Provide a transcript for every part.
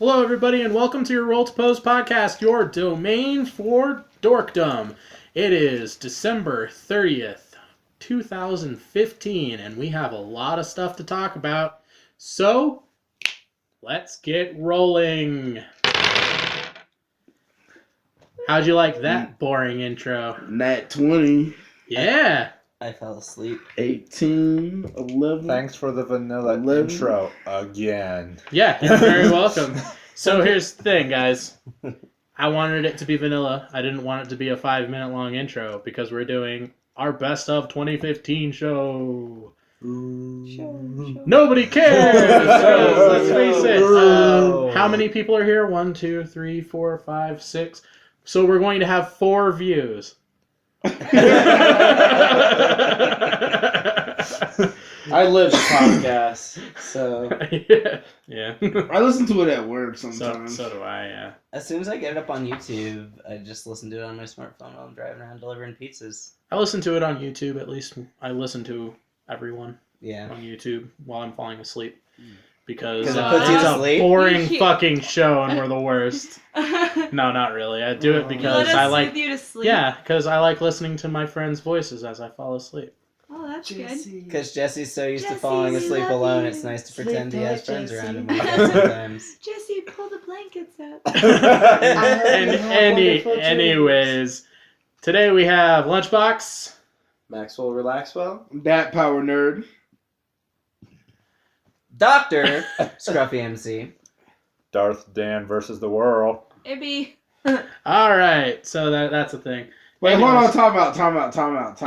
Hello, everybody, and welcome to your Roll2Pose podcast, your domain for dorkdom. It is December 30th, 2015, and we have a lot of stuff to talk about. So, let's get rolling. How'd you like that boring intro? Nat 20. Yeah. I fell asleep. 18, 11. Thanks for the vanilla 11. intro again. Yeah, you're very welcome. So here's the thing, guys. I wanted it to be vanilla. I didn't want it to be a 5-minute long intro because we're doing our best of 2015 show. Nobody cares! So, let's face it. How many people are here? 1, 2, 3, 4, 5, 6. So we're going to have 4 views. I live the podcast, so yeah. I listen to it at work sometimes. So do I, yeah. As soon as I get it up on YouTube, I just listen to it on my smartphone while I'm driving around delivering pizzas. I listen to it on YouTube, at least. I listen to everyone Yeah. on YouTube while I'm falling asleep. Because it puts you it's to a sleep? boring fucking show and we're the worst. No, not really. I do it because I like... you to sleep. Yeah, because I like listening to my friends' voices as I fall asleep. Oh, that's good. Because Jesse's so used to Jesse, falling we asleep love alone, you. it's nice to Sleep pretend he tight, has friends Jesse. around him when he does sometimes. Jesse, pull the blankets up. Anyways, today we have Lunchbox, Maxwell Relaxwell. That power nerd. Dr. Scruffy MC. Darth Dan versus the world. Ibby. Alright, so that's a thing. Wait, hold Anyways. on, time out.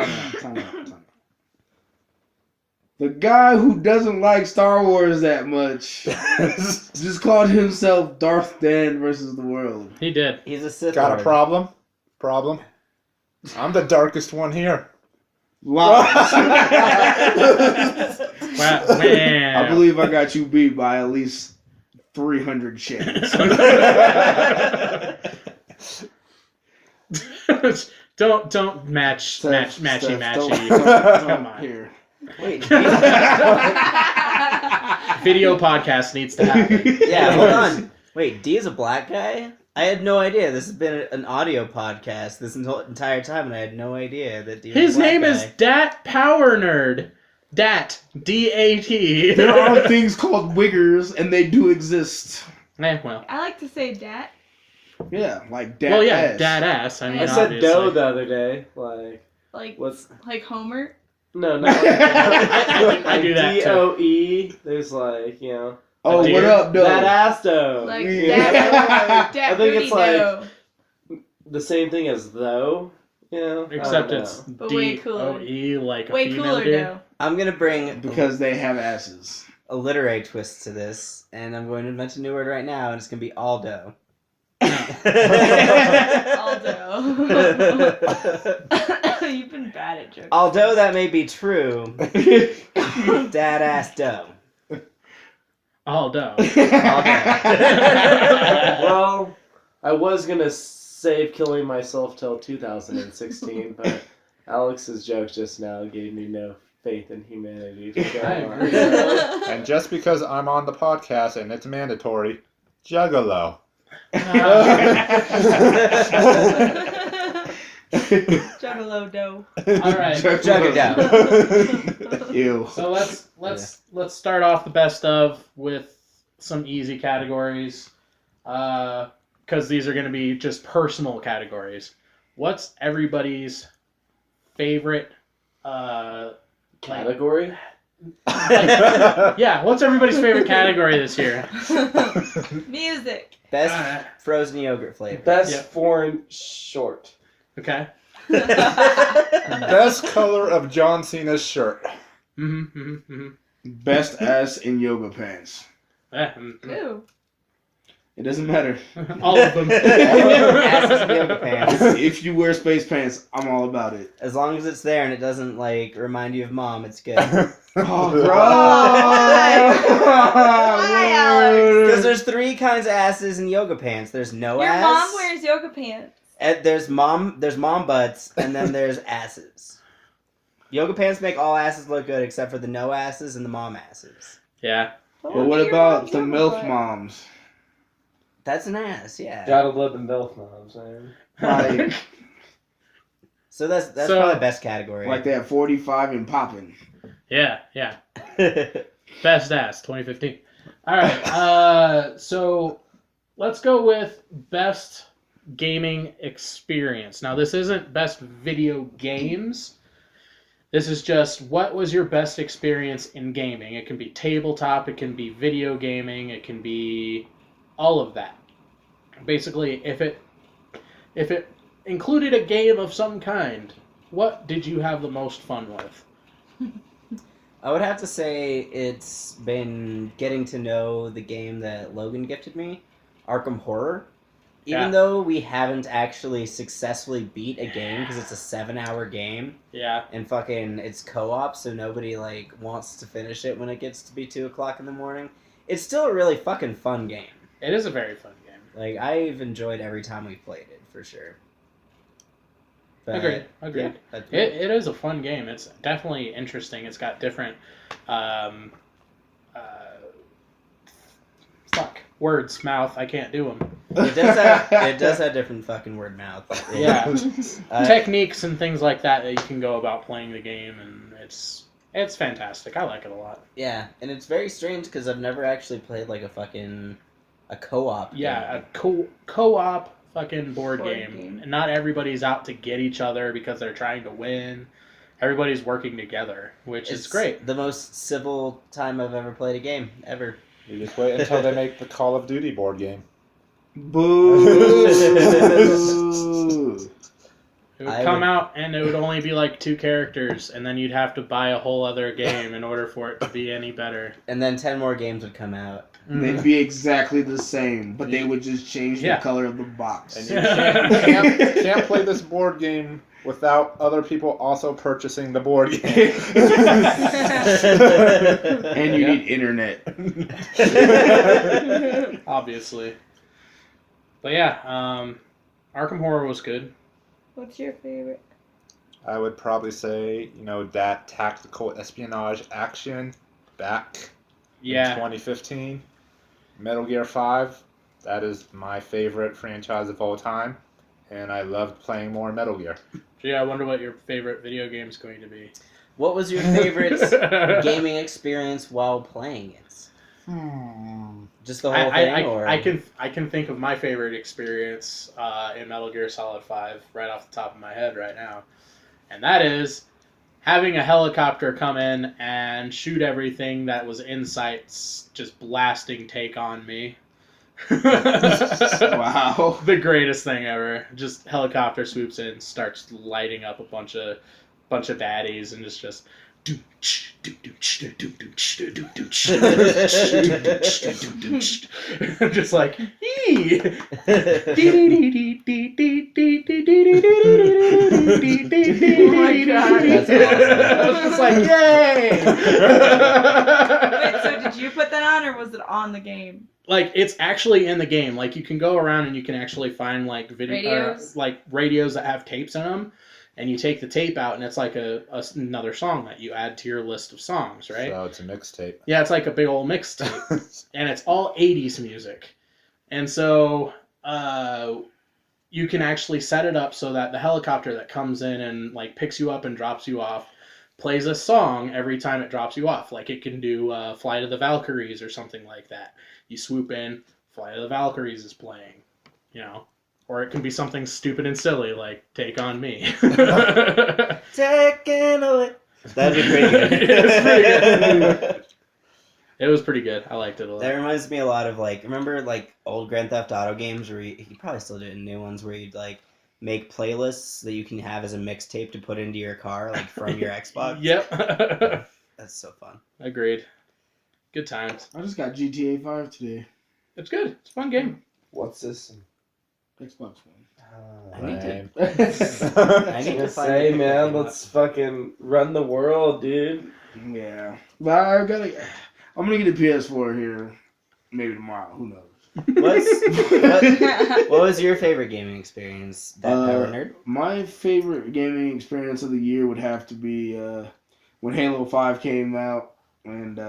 The guy who doesn't like Star Wars that much just called himself Darth Dan versus the world. He did. He's a Sith Got Lord. a problem? I'm the darkest one here. Lies. Man. I believe I got you beat by at least 300 shades. Don't matchy. Come on. Here. Wait, Video podcast needs to happen. yeah, hold on. Wait, D is a black guy? I had no idea. This has been an audio podcast this entire time, and I had no idea that D was His a black name guy. is Dat Power Nerd. Dat. D-A-T. There are things called wiggers, and they do exist. Well. I like to say dat. Yeah, like dat. Well, yeah, ass. dad ass. I mean, I said obviously. dough the other day. Like What's... like Homer. No, not I do that, too. D-O-E. There's Oh, Oh, Dear. what up, though? that ass dough. Like Yeah. dat I think booty it's like- dough. The same thing as though. Except it's But way cooler. D-O-E, like a Way female cooler dude. though. I'm going to bring Because they have asses. a literary twist to this, and I'm going to invent a new word right now, and it's going to be Aldo. Aldo. You've been bad at jokes. Although that may be true, dad ass dough. Aldo. Well, I was going to save killing myself till 2016, but Alex's joke just now gave me no faith in humanity to go I on. agree. And just because I'm on the podcast and it's mandatory, Juggalo. Juggalo dough. Alright. Jug it down. Ew. So let's start off the best of with some easy categories, because these are going to be just personal categories. What's everybody's favorite? Category? Yeah, what's everybody's favorite category this year? Music. Best frozen yogurt flavor. Best Yeah. foreign short. Okay. Best color of John Cena's shirt. Best ass in yoga pants. Ooh. It doesn't matter. All of them. Asses in yoga pants. If you wear space pants, I'm all about it. As long as it's there and it doesn't remind you of mom, it's good. Oh, Why, Alex? Because there's 3 kinds of asses in yoga pants. There's no Your ass. mom wears yoga pants. There's mom butts, and then there's asses. Yoga pants make all asses look good except for the no asses and the mom asses. Yeah. But what about the MILF moms? That's an ass, yeah. Gotta live in both, know what I'm saying? Like, So that's So- probably best category. like they have 45 and popping. Yeah. Best ass 2015. All right. So let's go with best gaming experience. Now this isn't best video games. This is just what was your best experience in gaming. It can be tabletop, it can be video gaming, it can be all of that. Basically, if it included a game of some kind, what did you have the most fun with? I would have to say it's been getting to know the game that Logan gifted me, Arkham Horror. Even Yeah. though we haven't actually successfully beat a game because it's a 7-hour game Yeah. and fucking it's co-op, so nobody like wants to finish it when it gets to be 2 o'clock in the morning. It's still a really fucking fun game. It is a very fun game. Like I've enjoyed every time we've played it for sure. But, Agreed. yeah, that's It is a fun game. It's definitely interesting. It's got different words, mouth. I can't do them. it does have different fucking word mouth. Yeah. Uh, Techniques and things like that you can go about playing the game, and it's fantastic. I like it a lot. Yeah, and it's very strange because I've never actually played like a co-op. Yeah, game. a co-op fucking board Board game. game. And not everybody's out to get each other because they're trying to win. Everybody's working together, which is It's great. The most civil time I've ever played a game ever. You just wait until they make the Call of Duty board game. Boo! It would I come would- out and it would only be like 2 characters, and then you'd have to buy a whole other game in order for it to be any better. And then 10 more games would come out. They'd be exactly the same, but they would just change Yeah. the color of the box. And you can't play this board game without other people also purchasing the board game. And you need internet. Obviously. But yeah, Arkham Horror was good. What's your favorite? I would probably say, that tactical espionage action back in Yeah. 2015. Metal Gear 5, that is my favorite franchise of all time. And I loved playing more Metal Gear. Yeah, I wonder what your favorite video game is going to be. What was your favorite gaming experience while playing it? Just the whole thing, or I can think of my favorite experience in Metal Gear Solid 5 right off the top of my head right now. And that is having a helicopter come in and shoot everything that was in sight, just blasting take on me. Wow. The greatest thing ever. Just helicopter swoops in, starts lighting up a bunch of baddies, and it's just just like Oh my God. That's awesome. Just like yay. Wait, so did you put that on, or was it on the game? Like, it's actually in the game. Like, you can go around and you can actually find like Radios? like radios that have tapes in them, and you take the tape out, and it's like another song that you add to your list of songs, right? So it's a mixtape. Yeah, it's like a big old mixtape, and it's all 80s music. And so you can actually set it up so that the helicopter that comes in and like picks you up and drops you off plays a song every time it drops you off. Like, it can do Flight of the Valkyries or something like that. You swoop in, Flight of the Valkyries is playing, Or it can be something stupid and silly like Take On Me. Taking away. That'd be pretty good. It's pretty It was pretty good. I liked it a lot. That reminds me a lot of remember old Grand Theft Auto games where you probably still do it in new ones where you'd make playlists that you can have as a mixtape to put into your car from your Xbox. Yep. That's so fun. Agreed. Good times. I just got GTA 5 today. It's good. It's a fun game. What's this? Xbox One. I need to- Lame. I need to find say, it. man, let's fucking run the world, dude. Yeah. But I'm gonna get a PS4 here maybe tomorrow. Who knows? What was your favorite gaming experience? That Power Nerd? My favorite gaming experience of the year would have to be when Halo 5 came out, and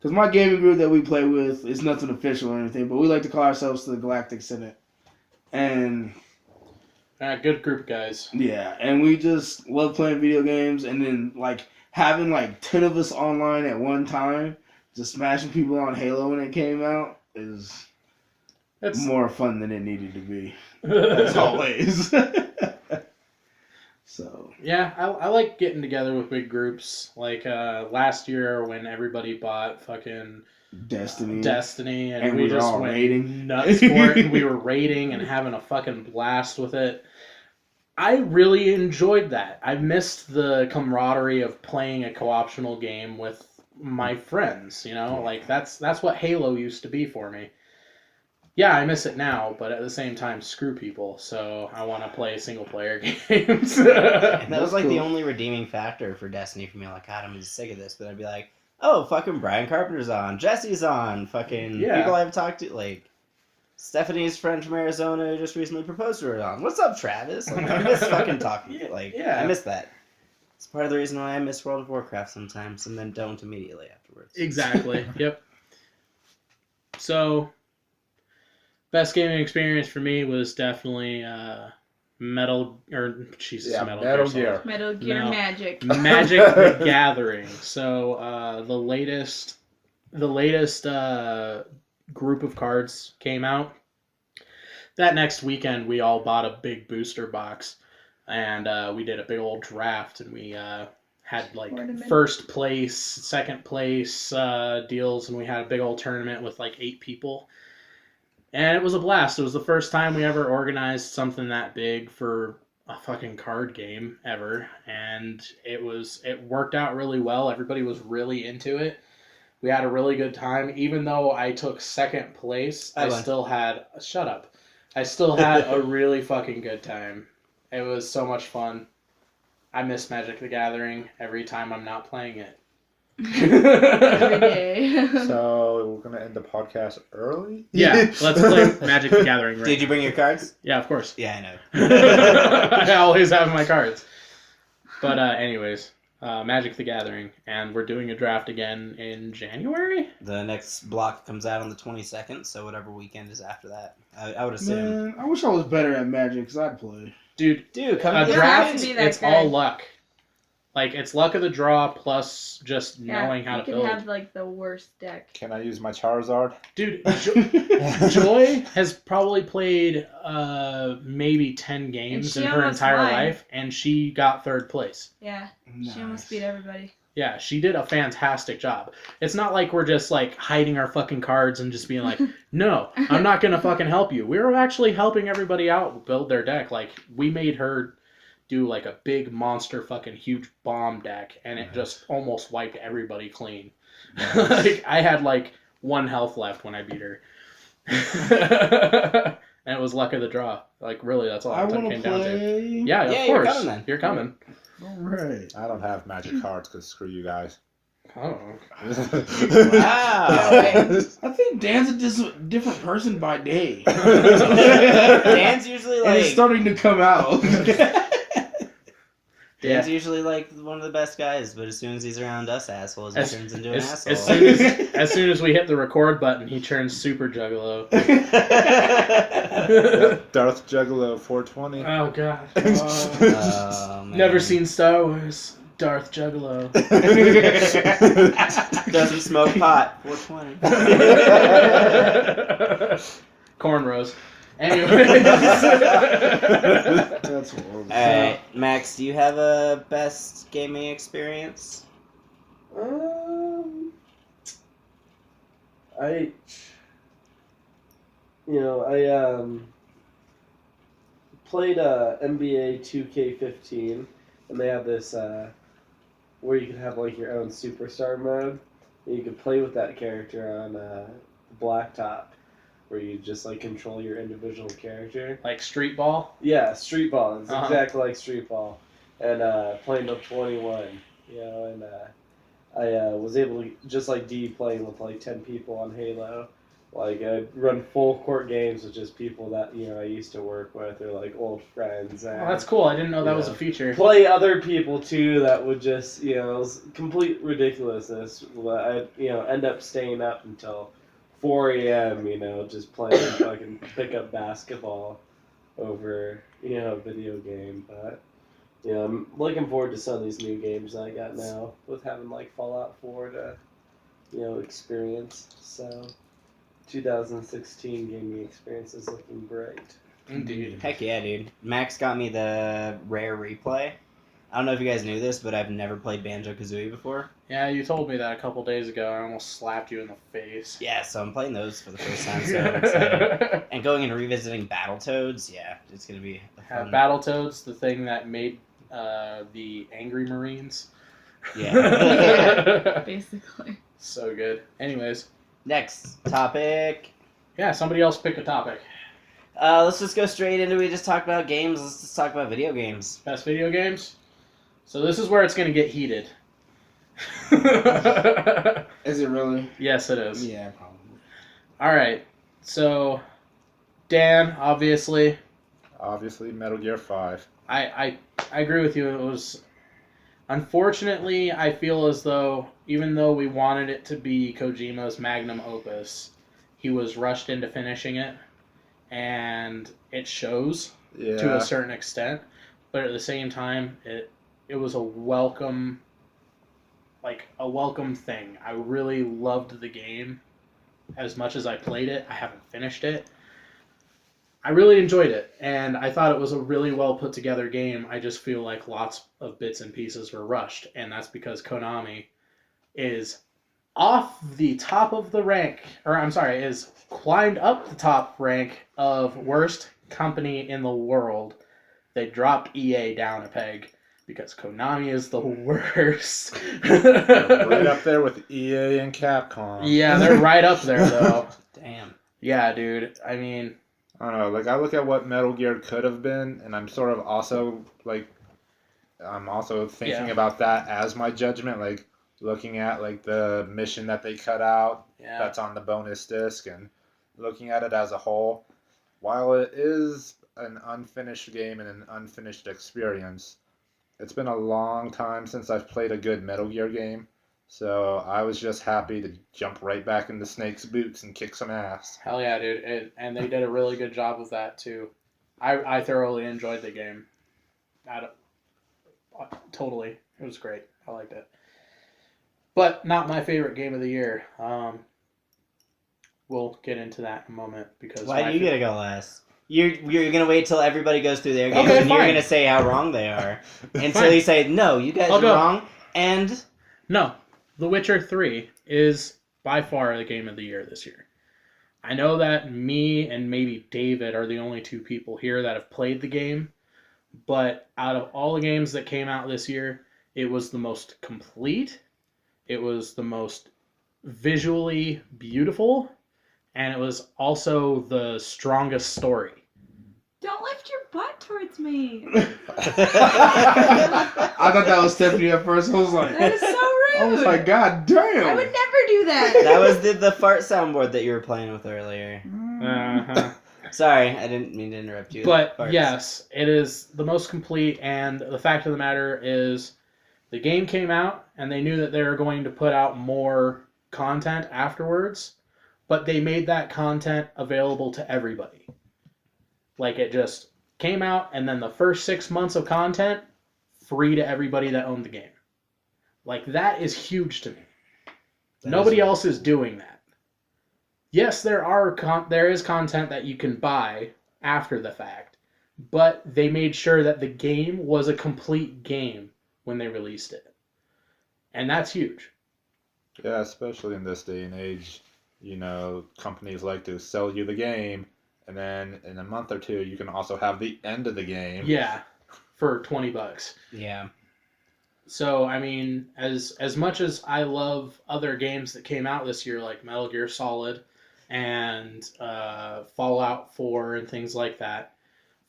Because my gaming group that we play with is nothing official or anything, but we like to call ourselves the Galactic Senate. And Good group of guys. yeah, and we just love playing video games, and then like having like 10 of us online at one time, just smashing people on Halo when it came out is more fun than it needed to be. As always. So yeah, I like getting together with big groups. Like last year when everybody bought fucking Destiny, and we were just all went raiding. nuts for it, and we were raiding and having a fucking blast with it. I really enjoyed that. I missed the camaraderie of playing a co-optional game with my friends, you know? Like, that's what Halo used to be for me. Yeah, I miss it now, but at the same time, screw people, so I want to play single-player games. And that was like cool. the only redeeming factor for Destiny for me. Like, God, I'm just sick of this. But I'd be like, oh, fucking Brian Carpenter's on. Jesse's on. Fucking people I've talked to. Like, Stephanie's friend from Arizona who just recently proposed to her on. What's up, Travis? Like, I miss fucking talking. I miss that. It's part of the reason why I miss World of Warcraft sometimes and then don't immediately afterwards. Exactly. Yep. So, best gaming experience for me was definitely Metal Gear. Metal Gear No. Magic. Magic the Gathering. So the latest group of cards came out. That next weekend, we all bought a big booster box, and we did a big old draft, and we had like Tournament. first place, second place deals, and we had a big old tournament with like 8 people. And it was a blast. It was the first time we ever organized something that big for a fucking card game ever. And it worked out really well. Everybody was really into it. We had a really good time. Even though I took second place, I still had a really fucking good time. It was so much fun. I miss Magic the Gathering every time I'm not playing it. Every day. So we're gonna end the podcast early. Yeah, let's play Magic the Gathering. Right Did you bring your cards? Yeah, of course. Yeah, I know. I always have my cards. But anyways, Magic the Gathering, and we're doing a draft again in January. The next block comes out on the 22nd, so whatever weekend is after that, I would assume. man, I wish I was better at Magic because I'd play. Dude, Come a to draft, be that it's good. all luck. Like, it's luck of the draw plus just knowing how to build. You can have, like, the worst deck. Can I use my Charizard? Dude, Joy has probably played maybe 10 games And in she her almost entire won. life, and she got 3rd place. Yeah, she almost beat everybody. Yeah, she did a fantastic job. It's not like we're just, like, hiding our fucking cards and just being like, no, I'm not going to fucking help you. We were actually helping everybody out build their deck. Like, we made her do, like, a big monster fucking huge bomb deck, and it just almost wiped everybody clean. Like, I had, like, 1 health left when I beat her. And it was luck of the draw. Like, really, that's all I it want came to down to. play. Yeah, of Yeah, course. you're coming then. You're coming. All right. I don't have magic cards because screw you guys. Oh. Wow. I think Dan's a different person by day. Dan's usually And it's like starting to come out. Dan's usually like one of the best guys, but as soon as he's around us assholes, he turns into an asshole. As soon as we hit the record button, he turns super juggalo. Darth Juggalo 420. Oh god. Oh, man. Never seen Star Wars. Darth Juggalo. Doesn't smoke pot. 420. Cornrows. Anyways. That's horrible. Alright, Max, do you have a best gaming experience? I played NBA 2K15, and they have this where you can have like your own superstar mode. And you can play with that character on blacktop, where you just like control your individual character. Like street ball? Yeah, Street Ball. It's Uh-huh. exactly like Street Ball, and playing till 21. You know, and I was able to just like D playing with like 10 people on Halo, Like, I'd run full court games with just people that, I used to work with or, like, old friends. And, that's cool. I didn't know that was a feature. Play other people, too, that would just, it was complete ridiculousness. I'd, end up staying up until 4 a.m., just playing fucking pickup basketball over, a video game. But, I'm looking forward to some of these new games that I got now with having, like, Fallout 4 to, experience. So... 2016 gaming experience is looking bright. Indeed. Heck yeah, dude. Max got me the Rare Replay. I don't know if you guys knew this, but I've never played Banjo-Kazooie before. Yeah, you told me that a couple days ago. I almost slapped you in the face. Yeah, so I'm playing those for the first time, so I'm excited. And going and revisiting Battletoads, yeah, it's going to be fun. Battletoads, the thing that made the Angry Marines. Yeah. Basically. So good. Anyways. Next topic. Yeah, somebody else pick a topic. Let's just go straight into we just talked about games. Let's just talk about video games. Best video games? So this is where it's going to get heated. Is it really? Yes, it is. Yeah, probably. All right. So, Dan, obviously. Obviously, Metal Gear 5. I agree with you. It was... Unfortunately, I feel as though, even though we wanted it to be Kojima's magnum opus, he was rushed into finishing it, and it shows to a certain extent. But at the same time, it was a welcome thing. I really loved the game as much as I played it. I haven't finished it. I really enjoyed it, and I thought it was a really well put together game. I just feel like lots of bits and pieces were rushed, and that's because Konami is off the top of the rank, is climbed up the top rank of worst company in the world. They dropped EA down a peg because Konami is the worst. Right up there with EA and Capcom. Yeah, they're right up there, though. Damn. Yeah, dude. I mean... I don't know, like, I look at what Metal Gear could have been, and I'm sort of also, like, I'm also thinking about that as my judgment, like, looking at, like, the mission that they cut out that's on the bonus disc, and looking at it as a whole. While it is an unfinished game and an unfinished experience, it's been a long time since I've played a good Metal Gear game. So I was just happy to jump right back into Snake's boots and kick some ass. Hell yeah, dude. And they did a really good job of that, too. I thoroughly enjoyed the game. Totally. It was great. I liked it. But not my favorite game of the year. We'll get into that in a moment. Because why do you get to go last? You're going to wait till everybody goes through their games, and fine. You're going to say how wrong they are. Until you say, no, you guys are wrong, and... No. The Witcher 3 is by far the game of the year this year. I know that me and maybe David are the only two people here that have played the game, but out of all the games that came out this year, it was the most complete, it was the most visually beautiful, and it was also the strongest story. Don't lift your butt towards me. I thought that was Stephanie at first. I was like, that is so rude. I was like, God damn. I would never do that. That was the fart soundboard that you were playing with earlier. Uh-huh. Sorry, I didn't mean to interrupt you. But yes, it is the most complete, and the fact of the matter is the game came out, and they knew that they were going to put out more content afterwards, but they made that content available to everybody. Like, it just came out, and then the first 6 months of content, free to everybody that owned the game. Like, that is huge to me. Nobody else is doing that. Yes, there is content that you can buy after the fact, but they made sure that the game was a complete game when they released it. And that's huge. Yeah, especially in this day and age, companies like to sell you the game, and then in a month or two, you can also have the end of the game. Yeah, for $20. Yeah. So, I mean, as much as I love other games that came out this year, like Metal Gear Solid and Fallout 4 and things like that,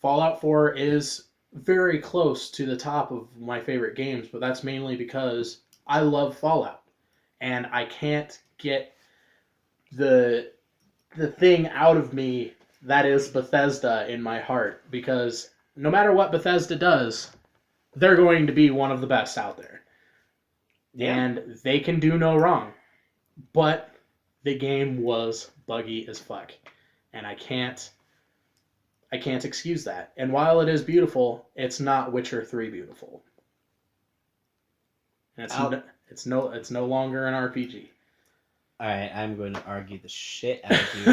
Fallout 4 is very close to the top of my favorite games, but that's mainly because I love Fallout. And I can't get the the thing out of me that is Bethesda in my heart, because no matter what Bethesda does, they're going to be one of the best out there. Yeah. And they can do no wrong. But the game was buggy as fuck. And I can't excuse that. And while it is beautiful, it's not Witcher 3 beautiful. And it's no longer an RPG. All right, I'm going to argue the shit out of you.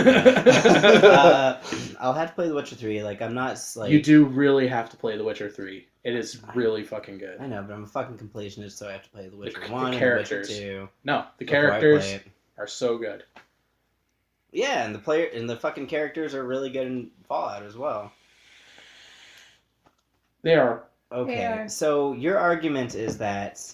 I'll have to play The Witcher 3. Like, I'm not like... You do really have to play The Witcher 3. It is really fucking good. I know, but I'm a fucking completionist, so I have to play The Witcher 1 the characters. and The Witcher 2. No, the characters are so good. Yeah, and the fucking characters are really good in Fallout as well. They are. Okay, They are. so your argument is that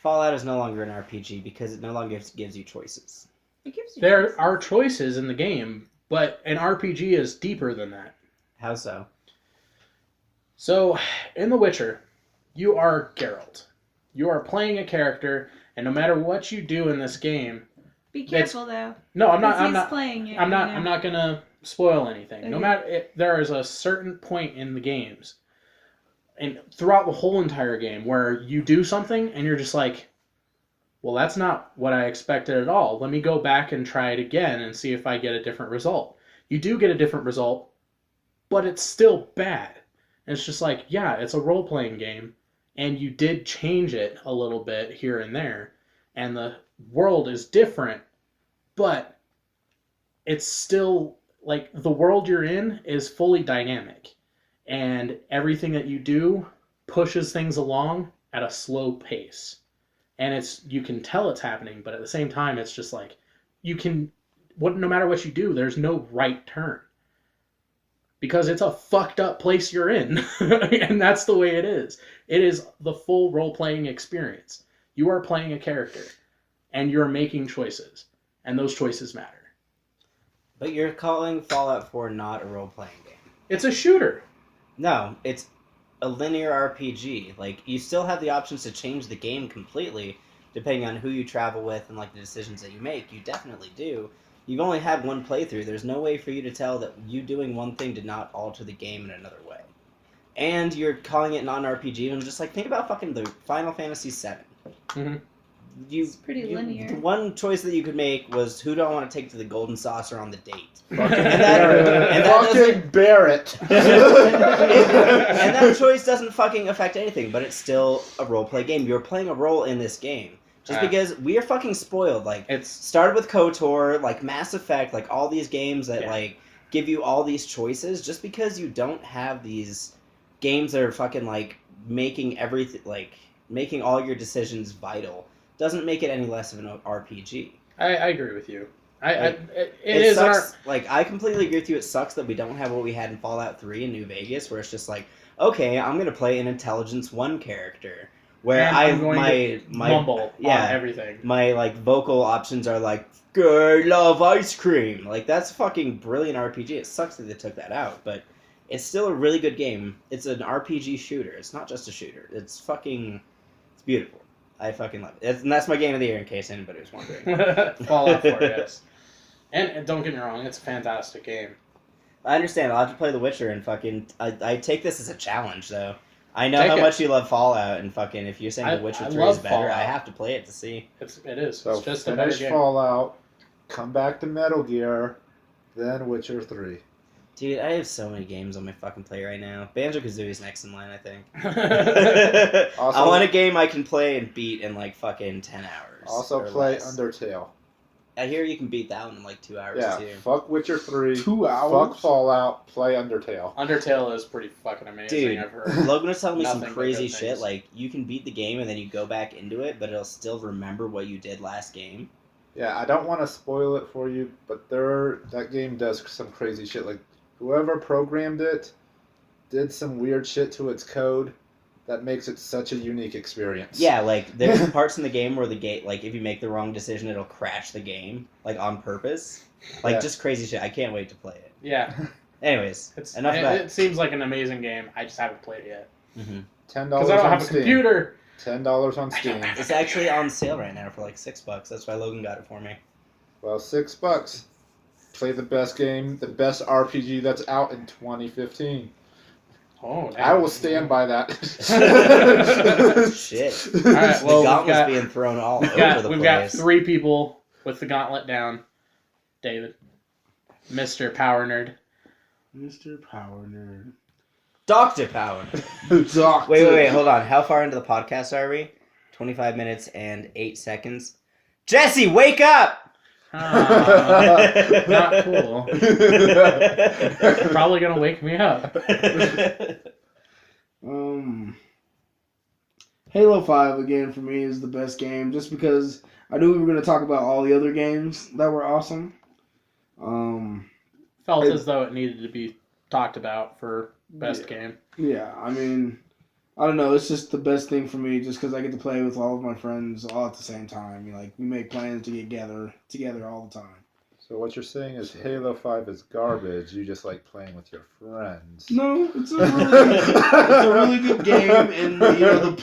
Fallout is no longer an RPG because it no longer gives you choices. It gives you There choices. are choices in the game, but an RPG is deeper than that. How so? So, in The Witcher, you are Geralt. You are playing a character, and no matter what you do in this game, Be careful though. no, I'm 'cause he's not. playing it. I'm you know. not gonna spoil anything. No Okay. matter, there is a certain point in the games, and throughout the whole entire game, where you do something and you're just like, well, that's not what I expected at all. Let me go back and try it again and see if I get a different result. You do get a different result, but it's still bad. And it's just like, yeah, it's a role-playing game, and you did change it a little bit here and there, and the world is different, but it's still, like, the world you're in is fully dynamic, and everything that you do pushes things along at a slow pace. And you can tell it's happening, but at the same time, it's just like, no matter what you do, there's no right turn. Because it's a fucked up place you're in. And that's the way it is. It is the full role-playing experience. You are playing a character, and you're making choices. And those choices matter. But you're calling Fallout 4 not a role-playing game. It's a shooter. No, it's a linear RPG. Like, you still have the options to change the game completely, depending on who you travel with and, like, the decisions that you make. You definitely do. You've only had one playthrough. There's no way for you to tell that you doing one thing did not alter the game in another way. And you're calling it not an RPG, and I'm just like, think about fucking the Final Fantasy VII. Mm-hmm. It's pretty linear. The one choice that you could make was, who do I want to take to the Golden Saucer on the date? Fucking Fucking Barrett. And that choice doesn't fucking affect anything, but it's still a role-play game. You're playing a role in this game. Just because we are fucking spoiled. Like, It's started with KOTOR, like Mass Effect, like all these games that like give you all these choices. Just because you don't have these games that are fucking like making everything, like making all your decisions vital, doesn't make it any less of an RPG. I agree with you. It It is sucks. Like, I completely agree with you. It sucks that we don't have what we had in Fallout 3 in New Vegas, where it's just like, okay, I'm gonna play an Intelligence 1 character. Where I'm going to my mumble yeah, on everything. My like vocal options are like, "I love ice cream." Like, that's a fucking brilliant RPG. It sucks that they took that out, but it's still a really good game. It's an RPG shooter. It's not just a shooter. It's beautiful. I fucking love it. And that's my game of the year, in case anybody was wondering. Fallout 4, yes. And don't get me wrong, it's a fantastic game. I understand. I'll have to play The Witcher and fucking. I take this as a challenge, though. I know Take how it. much you love Fallout, and fucking if you're saying The Witcher 3 is love better, Fallout. I have to play it to see. It is. So It's just a better finish game. Fallout, come back to Metal Gear, then Witcher 3. Dude, I have so many games on my fucking play right now. Banjo-Kazooie's next in line, I think. Also- I want a game I can play and beat in like fucking 10 hours. Also or play less. Undertale. I hear you can beat that one in like 2 hours Yeah, too. fuck Witcher 3. 2 hours? Fuck Fallout, play Undertale. Undertale is pretty fucking amazing. Dude, I've heard. Logan was telling me some Nothing but crazy good shit. things. Like, you can beat the game and then you go back into it, but it'll still remember what you did last game. Yeah, I don't want to spoil it for you, but that game does some crazy shit. Like, whoever programmed it did some weird shit to its code that makes it such a unique experience. Yeah, like, there's parts in the game where the gate, like, if you make the wrong decision, it'll crash the game, like, on purpose. Like, Yeah. just crazy shit. I can't wait to play it. Yeah, Anyways, enough of it, that. it seems like an amazing game. I just haven't played it yet Mm-hmm. $10 because I don't on have a Steam. computer. $10 on Steam. It's actually on sale right now for like $6. That's why Logan got it for me. Well, $6. Play the best game, the best RPG that's out in 2015. Oh, I will stand by that. Shit. All right, well, the gauntlet's being thrown all over the place. We've got 3 people with the gauntlet down. David. Mr. Power Nerd. Mr. Power Nerd. Dr. Power. Doctor. Wait, hold on. How far into the podcast are we? 25 minutes and 8 seconds. Jesse, wake up! Not cool. Probably gonna wake me up. Halo 5 again for me is the best game, just because I knew we were gonna talk about all the other games that were awesome. Felt as though it needed to be talked about for best game. Yeah, I mean, I don't know. It's just the best thing for me, just because I get to play with all of my friends all at the same time. Like, we make plans to get together all the time. So what you're saying is Halo 5 is garbage. You just like playing with your friends. No, it's a really good game, and the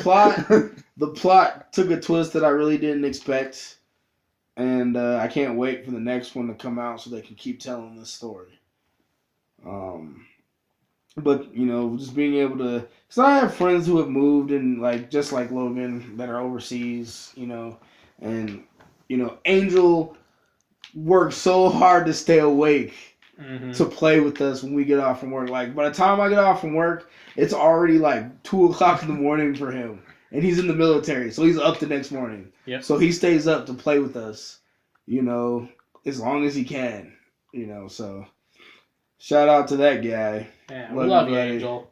plot took a twist that I really didn't expect, and I can't wait for the next one to come out so they can keep telling this story. But, just being able to... Because I have friends who have moved, and, just like Logan, that are overseas, and, Angel works so hard to stay awake to play with us when we get off from work. Like, by the time I get off from work, it's already, 2 o'clock in the morning for him. And he's in the military, so he's up the next morning. Yep. So he stays up to play with us, as long as he can, so... Shout out to that guy. Yeah, we love you, Angel.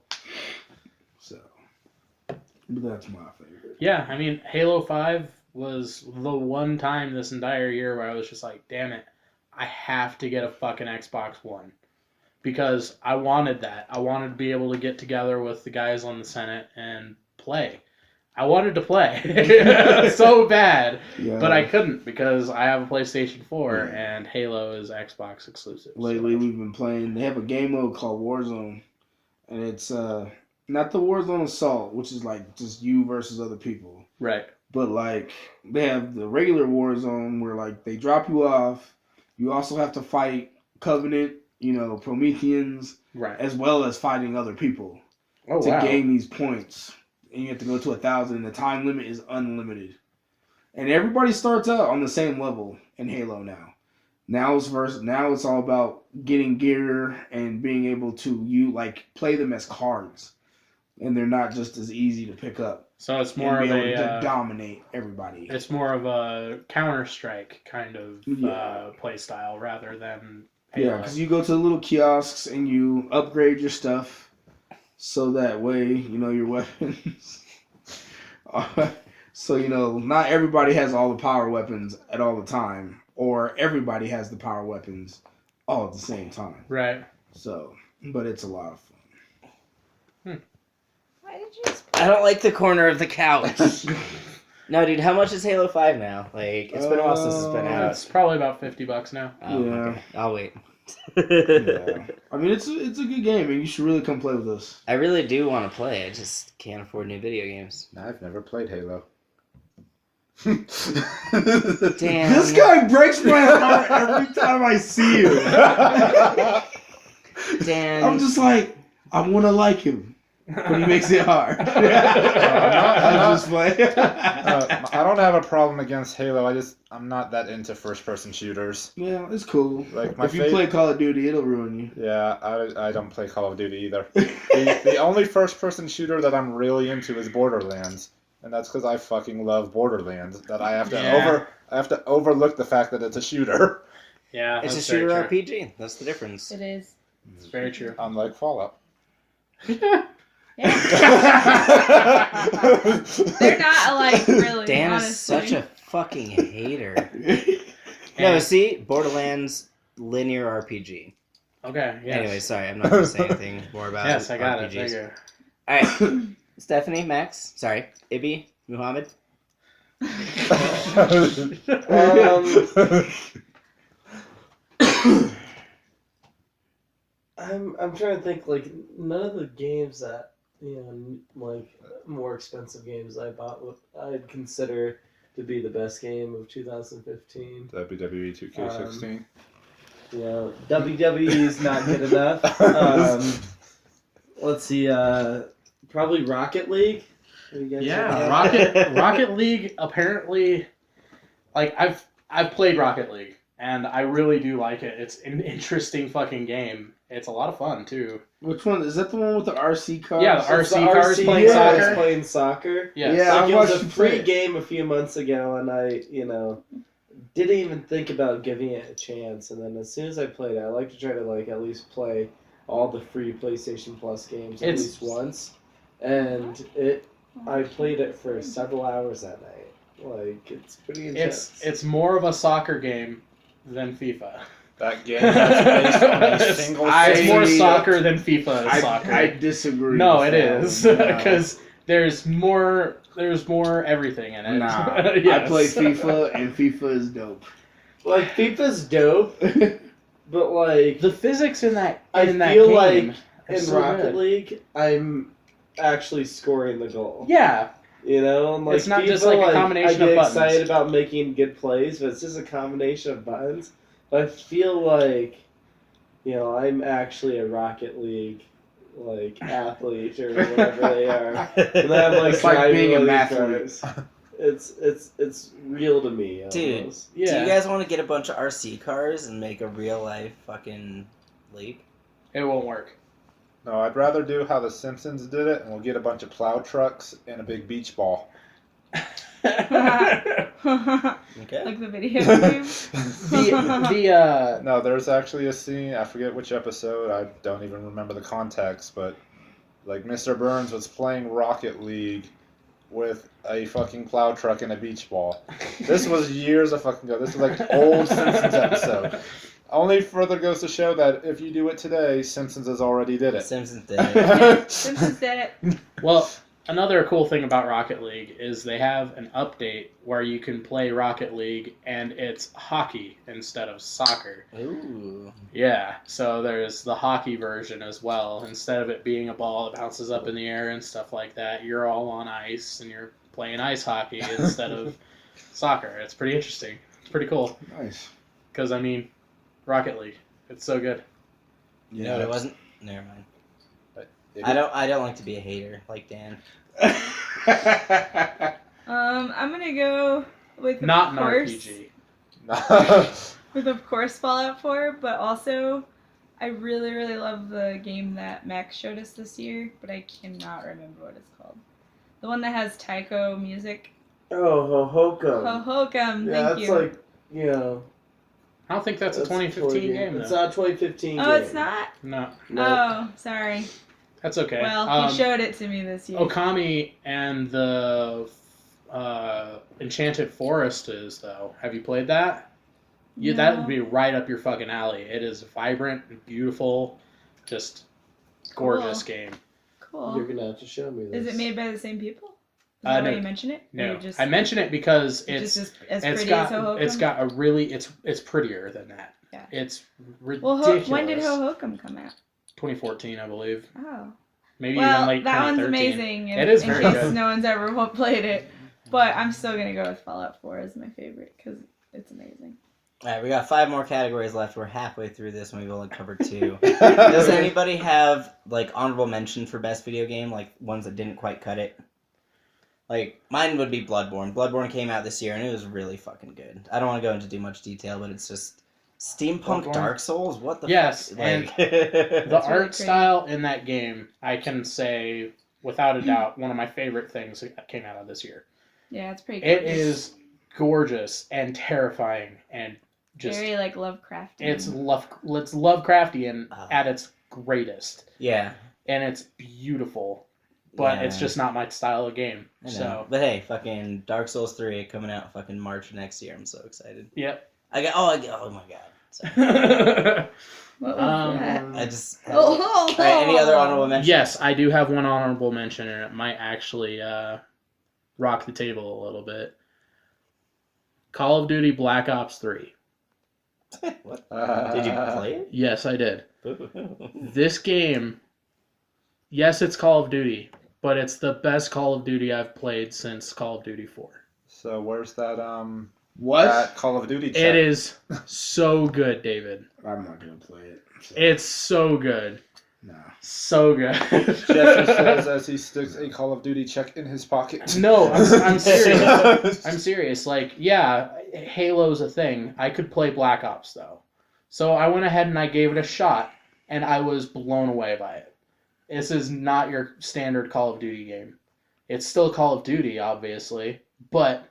So, but that's my favorite. Yeah, I mean, Halo 5 was the one time this entire year where I was just like, damn it, I have to get a fucking Xbox One. Because I wanted that. I wanted to be able to get together with the guys on the Senate and play. I wanted to play so bad, but I couldn't because I have a PlayStation 4 and Halo is Xbox exclusive. Lately we've been playing, they have a game mode called Warzone, and it's not the Warzone Assault, which is just you versus other people. Right. But they have the regular Warzone where they drop you off, you also have to fight Covenant, Prometheans, right, as well as fighting other people to gain these points. And you have to go to 1,000, and the time limit is unlimited. And everybody starts out on the same level in Halo now. Now it's all about getting gear and being able to play them as cards, and they're not just as easy to pick up. So it's more of to dominate everybody. It's more of a Counter-Strike kind of play style rather than Halo. Yeah, because you go to the little kiosks and you upgrade your stuff. So that way, your weapons. So, not everybody has all the power weapons at all the time. Or everybody has the power weapons all at the same time. Right. So, but it's a lot of fun. Why did you I don't like the corner of the couch. No, dude, how much is Halo 5 now? It's been a while since it's been out. It's probably about $50 now. Oh, yeah. Okay. I'll wait. Yeah. I mean, it's a good game, and you should really come play with us. I really do want to play. I just can't afford new video games. I've never played Halo. Damn. This guy breaks my heart every time I see him. Damn. I'm just I want to like him, but he makes it hard. I'm just playing. I don't have a problem against Halo. I'm not that into first-person shooters. Yeah, it's cool. If you play Call of Duty, it'll ruin you. Yeah, I don't play Call of Duty either. The only first-person shooter that I'm really into is Borderlands, and that's because I fucking love Borderlands. That I have to overlook the fact that it's a shooter. Yeah, it's a shooter RPG. That's the difference. It is. It's very true. Unlike Fallout. They're not alike, really. Dan honestly. is such a fucking hater. No, see? Borderlands linear RPG. Okay, yes. Anyway, sorry, I'm not going to say anything more about Yes, I got RPGs. it. There you Alright, Stephanie, Max, sorry, Ibby, Muhammad. I'm trying to think, none of the games that, more expensive games I bought, I'd consider to be the best game of 2015. WWE 2K16. WWE's not good enough. Let's see. Probably Rocket League. Yeah, Rocket League. Apparently, like I've played Rocket League, and I really do like it. It's an interesting fucking game. It's a lot of fun too. Which one is that? The one with the RC cars? Yeah, the It's RC cars playing soccer. Playing soccer. Yes. Yeah, Like, I it was watched a you free play it. game a few months ago, and I, didn't even think about giving it a chance. And then as soon as I played it, I like to try to like at least play all the free PlayStation Plus games at least once. And I played it for several hours that night. Like, it's pretty intense. It's more of a soccer game than FIFA. That game that's based on a single It's more I- soccer than FIFA is soccer. I disagree. No, with it that is one. No. because there's more everything in it. Nah, Yes. I play FIFA, and FIFA is dope. Like, FIFA's dope, but like, The physics in that I in that feel game like are in so Rocket good. League, I'm actually scoring the goal. Yeah, And like It's not FIFA, just like a combination I of get buttons. excited about making good plays, but it's just a combination of buttons. But I feel like, I'm actually a Rocket League like athlete or whatever they are. And I have like It's like being a driving mathlete. cars. It's real to me. Dude, Almost. do you guys want to get a bunch of RC cars and make a real life fucking league? it won't work. No, I'd rather do how the Simpsons did it, and we'll get a bunch of plow trucks and a big beach ball. Okay. Like the video game. No, there's actually a scene, I forget which episode, I don't even remember the context, but like Mr. Burns was playing Rocket League with a fucking plow truck and a beach ball. This was years of fucking ago. This is like old Simpsons episode. Only further goes to show that if you do it today, Simpsons has already did it. Simpsons did it. Simpsons did it. Well, another cool thing about Rocket League is they have an update where you can play Rocket League and it's hockey instead of soccer. Ooh. Yeah, so there's the hockey version as well. Instead of it being a ball that bounces up in the air and stuff like that, you're all on ice and you're playing ice hockey instead of soccer. It's pretty interesting. It's pretty cool. Nice. Because, Rocket League. It's so good. You know what it wasn't? Never mind. If I don't like to be a hater like Dan. I'm gonna go with Not an of course, RPG. with of course Fallout 4, but also I really really love the game that Max showed us this year, but I cannot remember what it's called. The one that has taiko music. Oh, Hohokum. Hohokum, Yeah, thank that's you. like, I don't think that's a that's 2015 game, It's though. not a 2015 game. Oh, it's not? No, Oh, sorry. that's okay. Well, he showed it to me this year. Okami and the Enchanted Forest is, though. Have you played that? Yeah, that No. would be right up your fucking alley. It is vibrant, beautiful, just gorgeous Cool. game. Cool. You're going to have to show me this. Is it made by the same people? Is that no. why you mention it? Or No, you just, I mention it because it's it's just as it's pretty got as Hohokum? it's got a really it's prettier than that. Yeah. It's Well, ridiculous. when did Hohokum come out? 2014, I believe. Oh. Maybe Well, even late that one's 2013. amazing. It is in very case good. no one's ever played it. But I'm still going to go with Fallout 4 as my favorite because it's amazing. Alright, we got 5 more categories left. We're halfway through this and we've only covered 2. Does anybody have, like, honorable mention for best video game? Like, ones that didn't quite cut it? Like, mine would be Bloodborne. Bloodborne came out this year and it was really fucking good. I don't want to go into too much detail, but it's just... Steampunk Bloodborne? Dark Souls? What the Yes, fuck? and Like... the really art great. style in that game, I can say without a doubt, one of my favorite things that came out of this year. Yeah, it's pretty It gorgeous. is gorgeous and terrifying and just very like Lovecraftian. it's Lovecraftian Oh. at its greatest, Yeah. and it's beautiful, but it's Yeah. just not my style of game. I know. So But hey, fucking Dark Souls 3 coming out fucking March next year. I'm so excited. yep. Oh my god. Sorry. What was that? I just... Oh, Alright, any other honorable mentions? Yes, I do have one honorable mention, and it might actually rock the table a little bit. Call of Duty Black Ops 3. What? Did you play Yes, I did. it? This game, yes, it's Call of Duty, but it's the best Call of Duty I've played since Call of Duty 4. So where's that What? That Call of Duty check. It is so good, David. I'm not gonna play it. So. It's so good. No. So good. Jeffrey says as he sticks a Call of Duty check in his pocket. No, I'm serious. I'm serious. Like, yeah, Halo's a thing. I could play Black Ops, though. So I went ahead and I gave it a shot, and I was blown away by it. This is not your standard Call of Duty game. It's still Call of Duty, obviously, but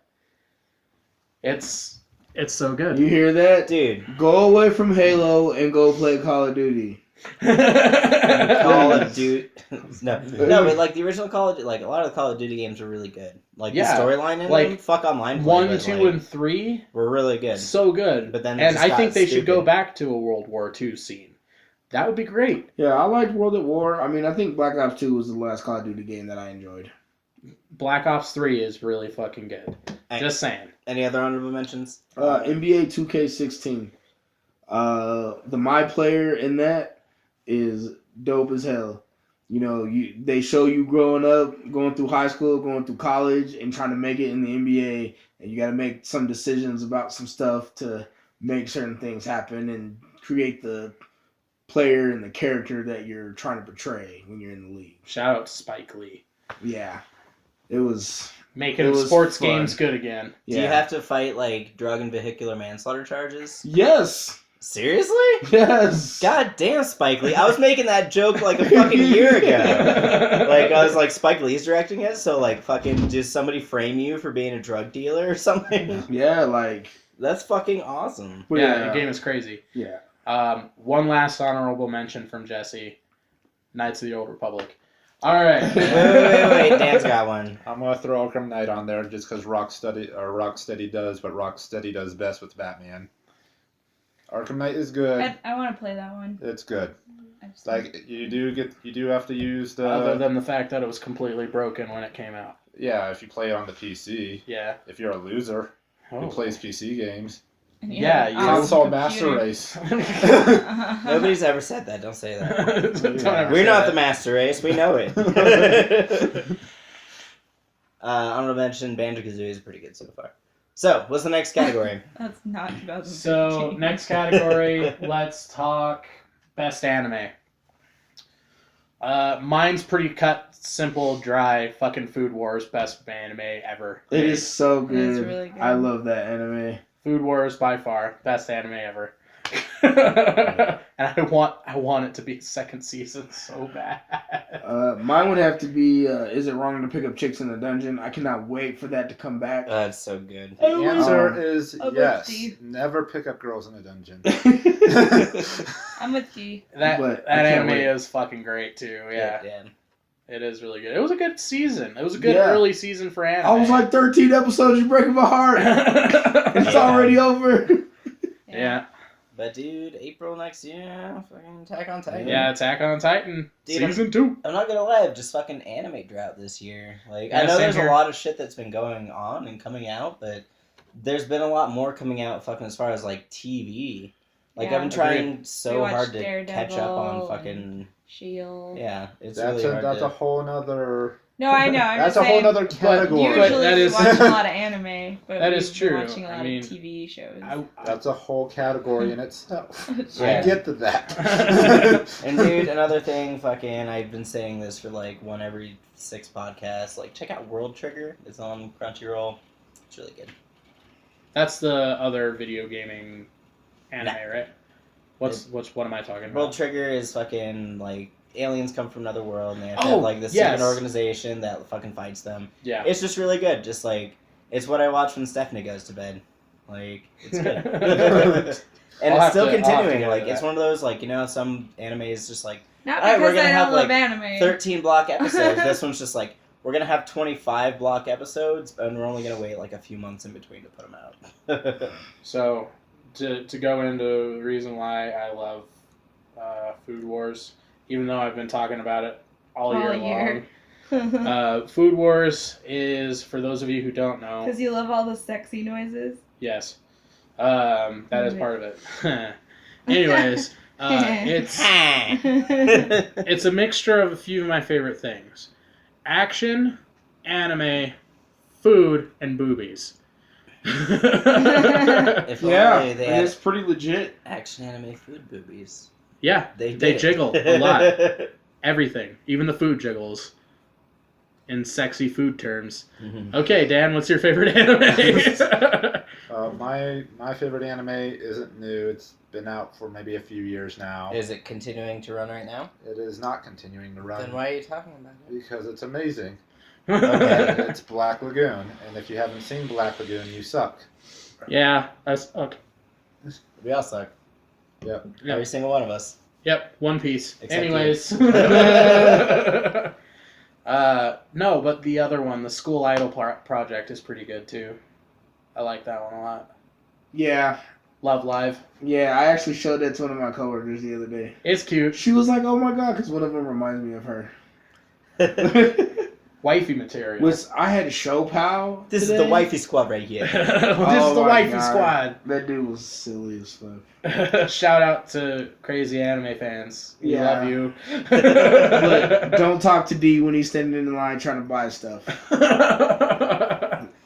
it's so good. You hear that? Dude. Go away from Halo and go play Call of Duty. Call of Duty. No, but like the original Call of Duty, like a lot of the Call of Duty games are really good. Like the storyline in them, fuck online play. 1, 2, and 3 were really good. So good. But then and I think they should go back to a World War II scene. That would be great. Yeah, I liked World at War. I mean, I think Black Ops 2 was the last Call of Duty game that I enjoyed. Black Ops 3 is really fucking good. Just saying. Any other honorable mentions? NBA 2K16. The My Player in that is dope as hell. You know, they show you growing up, going through high school, going through college, and trying to make it in the NBA. And you got to make some decisions about some stuff to make certain things happen and create the player and the character that you're trying to portray when you're in the league. Shout out to Spike Lee. Yeah. It was... Making sports games good again. Do you have to fight, like, drug and vehicular manslaughter charges? Yes! Seriously? Yes! God damn, Spike Lee. I was making that joke, like, a fucking year ago. Like, I was like, Spike Lee's directing it, so, like, fucking just somebody frame you for being a drug dealer or something? Yeah, like... That's fucking awesome. Yeah, the game is crazy. Yeah. One last honorable mention from Jesse. Knights of the Old Republic. All right. Wait. Dan's got one. I'm gonna throw Arkham Knight on there just because Rocksteady does what Rocksteady does best with Batman. Arkham Knight is good. I want to play that one. It's good. Like you do have to use the. Other than the fact that it was completely broken when it came out. Yeah, if you play it on the PC. Yeah. If you're a loser who plays PC games. Yeah, you console master race. Nobody's ever said that. Don't say that. Don't We're not the master race. We know it. Honorable mention, Banjo-Kazooie is pretty good so far. So, what's the next category? That's not 2015. So, next category, let's talk best anime. Mine's pretty cut, simple, dry, fucking Food Wars, best anime ever. It is so good. It is really good. I love that anime. Food Wars, by far, best anime ever. And I want it to be a second season so bad. Mine would have to be, Is It Wrong to Pick Up Chicks in the Dungeon? I cannot wait for that to come back. That's so good. The answer is I'm yes. with you. Never pick up girls in a dungeon. I'm with you. That anime is fucking great too, yeah. Yeah. It is really good. It was a good season. It was a good early season for anime. I was like, 13 episodes, you're breaking my heart. It's already over. Yeah. But dude, April next year, fucking Attack on Titan. Yeah, Attack on Titan. Dude, season 2. I'm not gonna lie, just fucking anime drought this year. Like, Yeah, I know same there's here. a lot of shit that's been going on and coming out, but there's been a lot more coming out fucking as far as, like, TV. Like, Yeah. I've been trying so watched hard to Daredevil catch up on fucking... Shield. Yeah, it's That's really hard that's to... a whole nother. No, I know. I'm That's just a whole saying, nother category. Usually That we is- watch a lot of anime, but That we've is been true. watching a lot I mean, of TV shows. That's a whole category in itself. Yeah. I get to that. And dude, another thing, fucking, I've been saying this for like one every 6 podcasts. Like, check out World Trigger. It's on Crunchyroll. It's really good. That's the other video gaming anime, right? What am I talking about? World Trigger is fucking like aliens come from another world and they have to Oh, have like this yes. second organization that fucking fights them. Yeah. It's just really good. Just like it's what I watch when Stephanie goes to bed. Like it's good. And I'll it's have still to- I'll have to continuing. get Like into it's that. one of those like some anime is just like Not Alright, we're because gonna I have, don't love like, anime. 13 block episodes. This one's just like we're gonna have 25 block episodes and we're only gonna wait like a few months in between to put them out. So, to go into the reason why I love Food Wars, even though I've been talking about it all year long. Food Wars is, for those of you who don't know, Because you love all the sexy noises. yes, that is part of it. Anyways, it's a mixture of a few of my favorite things: action, anime, food, and boobies. If only they had it's pretty legit. action anime food boobies. Yeah, they jiggle a lot. Everything, even the food jiggles. In sexy food terms. Mm-hmm. Okay, Dan, what's your favorite anime? My favorite anime isn't new. It's been out for maybe a few years now. Is it continuing to run right now? It is not continuing to run. Then why are you talking about it? Because it's amazing. Okay. It's Black Lagoon, and if you haven't seen Black Lagoon, you suck. Yeah, that's okay. We all suck. Yep. Every single one of us. Yep, One Piece. Except Anyways. No, but the other one, the School Idol project, is pretty good too. I like that one a lot. Yeah. Love Live. Yeah, I actually showed that to one of my coworkers the other day. It's cute. She was like, "Oh my god," because one of them reminds me of her. Wifey material. Which I had to show Pal. This today. is the wifey squad right here. This is Oh the my Wifey God. Squad. That dude was silly as fuck. Shout out to crazy anime fans. We Yeah. love you. But don't talk to D when he's standing in the line trying to buy stuff.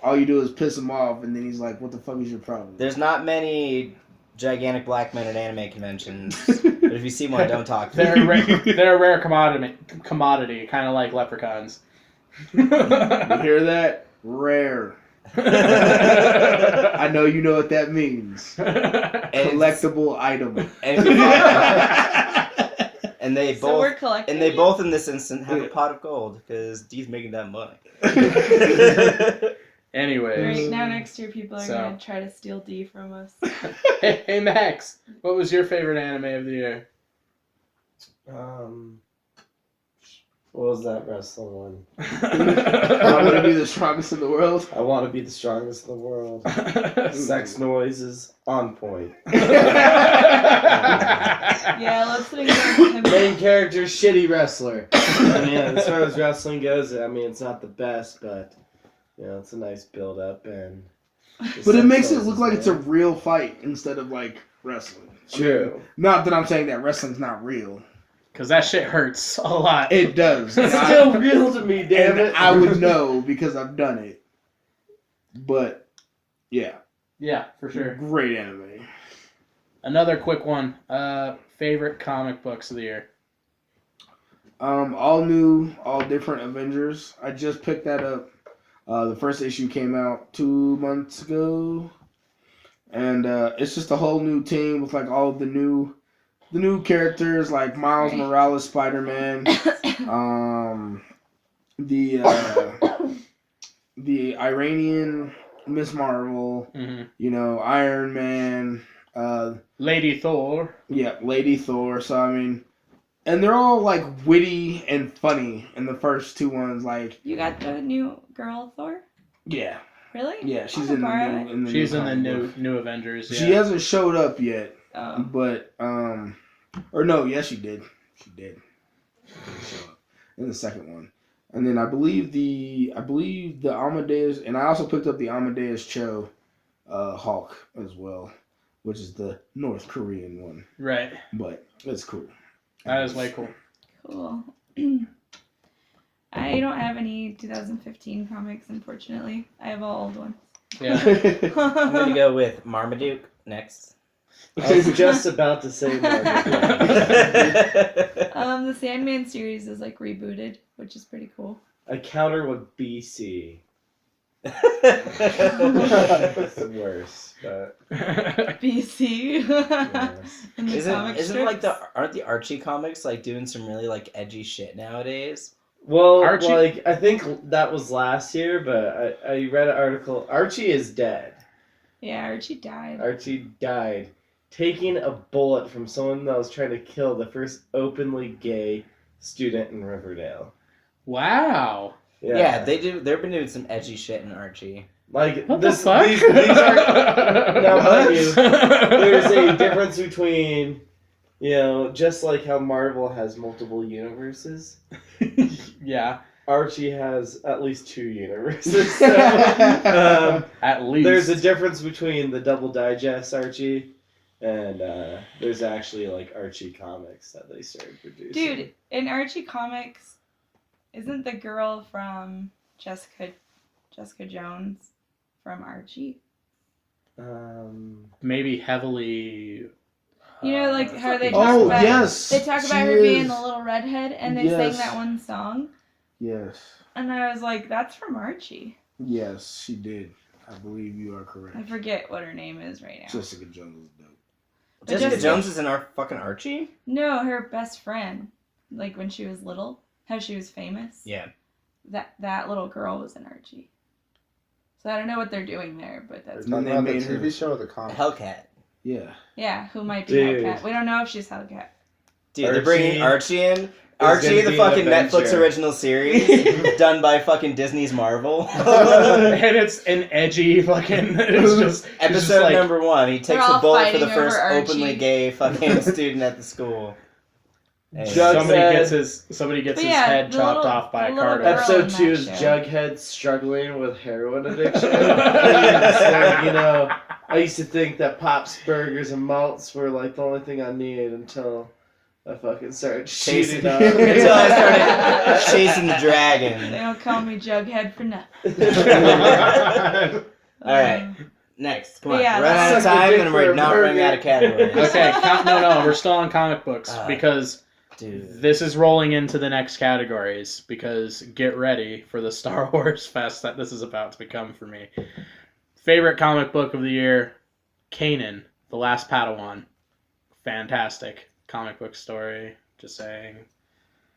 All you do is piss him off, and then he's like, "What the fuck is your problem?" There's not many gigantic black men at anime conventions, but if you see one, don't talk to They're them. they're a rare commodity, kind of like leprechauns. You hear that? Rare. I know you know what that means. Collectible item. And they So we're both, collecting. and they both in this instant have a pot of gold because Dee's making that money. Anyways. Right now, next year, people are So. gonna try to steal D from us. Hey Max, what was your favorite anime of the year? What was that wrestling one? I want to be the strongest in the world. I want to be the strongest in the world. Sex noises on point. Yeah, let's think about him. Main character, shitty wrestler. I mean, as far as wrestling goes, I mean, it's not the best, but you know, it's a nice build up and. But it makes it look like it's a real fight instead of like wrestling. True. I mean, not that I'm saying that wrestling's not real. Because that shit hurts a lot. It does. It's still real to me, damn And it. I would know because I've done it. But yeah, Yeah, for sure. great anime. Another quick one. Favorite comic books of the year? All new, all different Avengers. I just picked that up. The first issue came out 2 months ago, and it's just a whole new team with like all the new characters like Miles Morales, Spider-Man, the Iranian Miss Marvel, you know, Iron Man, Lady Thor. yeah, Lady Thor. So I mean, and they're all like witty and funny in the first two ones. Like, You got the new girl Thor? yeah, Really? yeah, she's Oh, in the borrow new. In the She's new in the comic book. new Avengers. Yeah. She hasn't showed up yet, Oh. but or no, yes, she did. She did show up in the second one, and then I believe the Amadeus, and I also picked up the Amadeus Cho, Hulk as well, which is the North Korean one, Right. but it's cool. That is way cool. Cool. I don't have any 2015 comics, unfortunately. I have all old ones. Yeah. I'm going to go with Marmaduke next. I was just about to say Margaret. The Sandman series is like rebooted, which is pretty cool. I counter with BC. It's the worst, but BC. yes. In the comic Isn't like strips. aren't the Archie comics like doing some really like edgy shit nowadays? Well, Archie- like I think that was last year, but I read an article. Archie is dead. Yeah, Archie died. Archie died taking a bullet from someone that was trying to kill the first openly gay student in Riverdale. Wow. Yeah, they've been doing some edgy shit in Archie. Like What this, the fuck? these are now mind you, there's a difference between, you know, just like how Marvel has multiple universes, Yeah. Archie has at least 2 universes. So, At least. there's a difference between the Double Digest Archie and there's actually like Archie comics that they started producing. Dude, in Archie comics, isn't the girl from Jessica Jones from Archie? maybe heavily. You know, like how they talk about. Yes, They talk about her being the little redhead, and they sang that one song. Yes. And I was like, "That's from Archie." Yes, she did. I believe you are correct. I forget what her name is right now. Jessica Jones is dope. Jessica Jones is in our fucking Archie? No, her best friend. Like when she was little, how she was famous. Yeah. That little girl was in Archie. So I don't know what they're doing there, but that's. And then they made the TV show or the comic. Hellcat. Yeah. Yeah, who might be Hellcat? We don't know if she's Hellcat. Dude, they're bringing Archie in. Archie, the fucking Netflix original series, done by fucking Disney's Marvel. And it's an edgy fucking. It's just episode like, number 1. He takes a bullet for the first openly gay fucking student at the school. Hey. Somebody gets his head chopped off by a car. Episode 2 is Jughead struggling with heroin addiction. Like, you know, I used to think that Pops, burgers, and malts were like the only thing I needed until I fucking started chasing up. Until I started chasing the dragon. They don't call me Jughead for nothing. Alright, next. Come on. Run out of time and we're not running out of categories. Okay, no, we're still on comic books because this is rolling into the next categories because get ready for the Star Wars fest that this is about to become for me. Favorite comic book of the year, Kanan, The Last Padawan. Fantastic comic book story, just saying.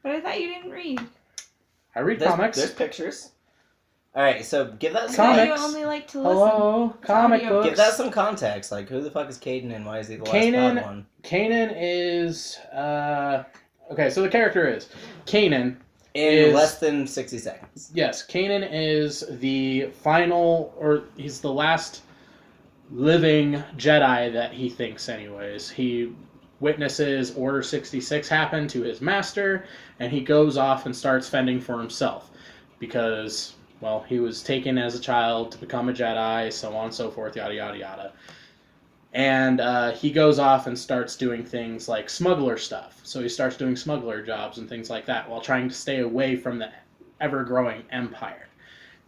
But I thought you didn't read. I read comics. There's pictures. Alright, so give that some context. You only like to listen. Hello, comic books. Give that some context. Like, who the fuck is Caden and why is he the last Padawan? Kanan is... okay, so the character is... Kanan in less than 60 seconds. Yes, Kanan is the final... Or he's the last living Jedi that he thinks anyways. He witnesses Order 66 happen to his master, and he goes off and starts fending for himself. Because... well, he was taken as a child to become a Jedi, so on and so forth, yada, yada, yada. And he goes off and starts doing things like smuggler stuff. So he starts doing smuggler jobs and things like that while trying to stay away from the ever-growing Empire.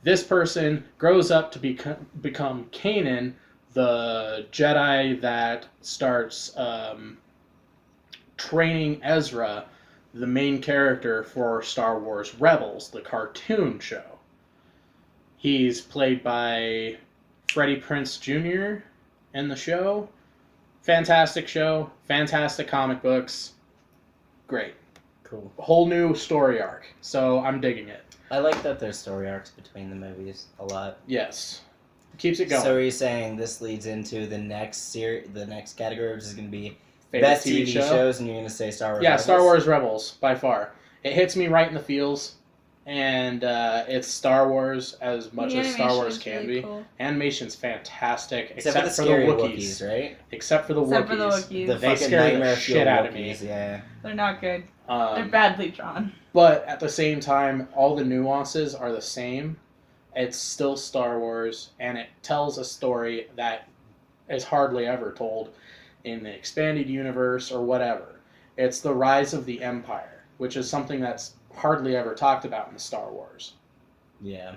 This person grows up to become Kanan, the Jedi that starts training Ezra, the main character for Star Wars Rebels, the cartoon show. He's played by Freddie Prinze Jr. in the show. Fantastic show. Fantastic comic books. Great. Cool. Whole new story arc. So I'm digging it. I like that there's story arcs between the movies a lot. Yes. Keeps it going. So are you saying this leads into the next category, which is going to be favorite best TV shows, and you're going to say Star Wars Rebels? Yeah, Star Wars Rebels, by far. It hits me right in the feels. And it's Star Wars as much as Star Wars can be. Cool. Animation's fantastic, except for the Wookiees, right? Except for the Wookiees. The they scare the shit out of me. Yeah. They're not good. They're badly drawn. But at the same time, all the nuances are the same. It's still Star Wars, and it tells a story that is hardly ever told in the expanded universe or whatever. It's the rise of the Empire, which is something that's hardly ever talked about in Star Wars. Yeah.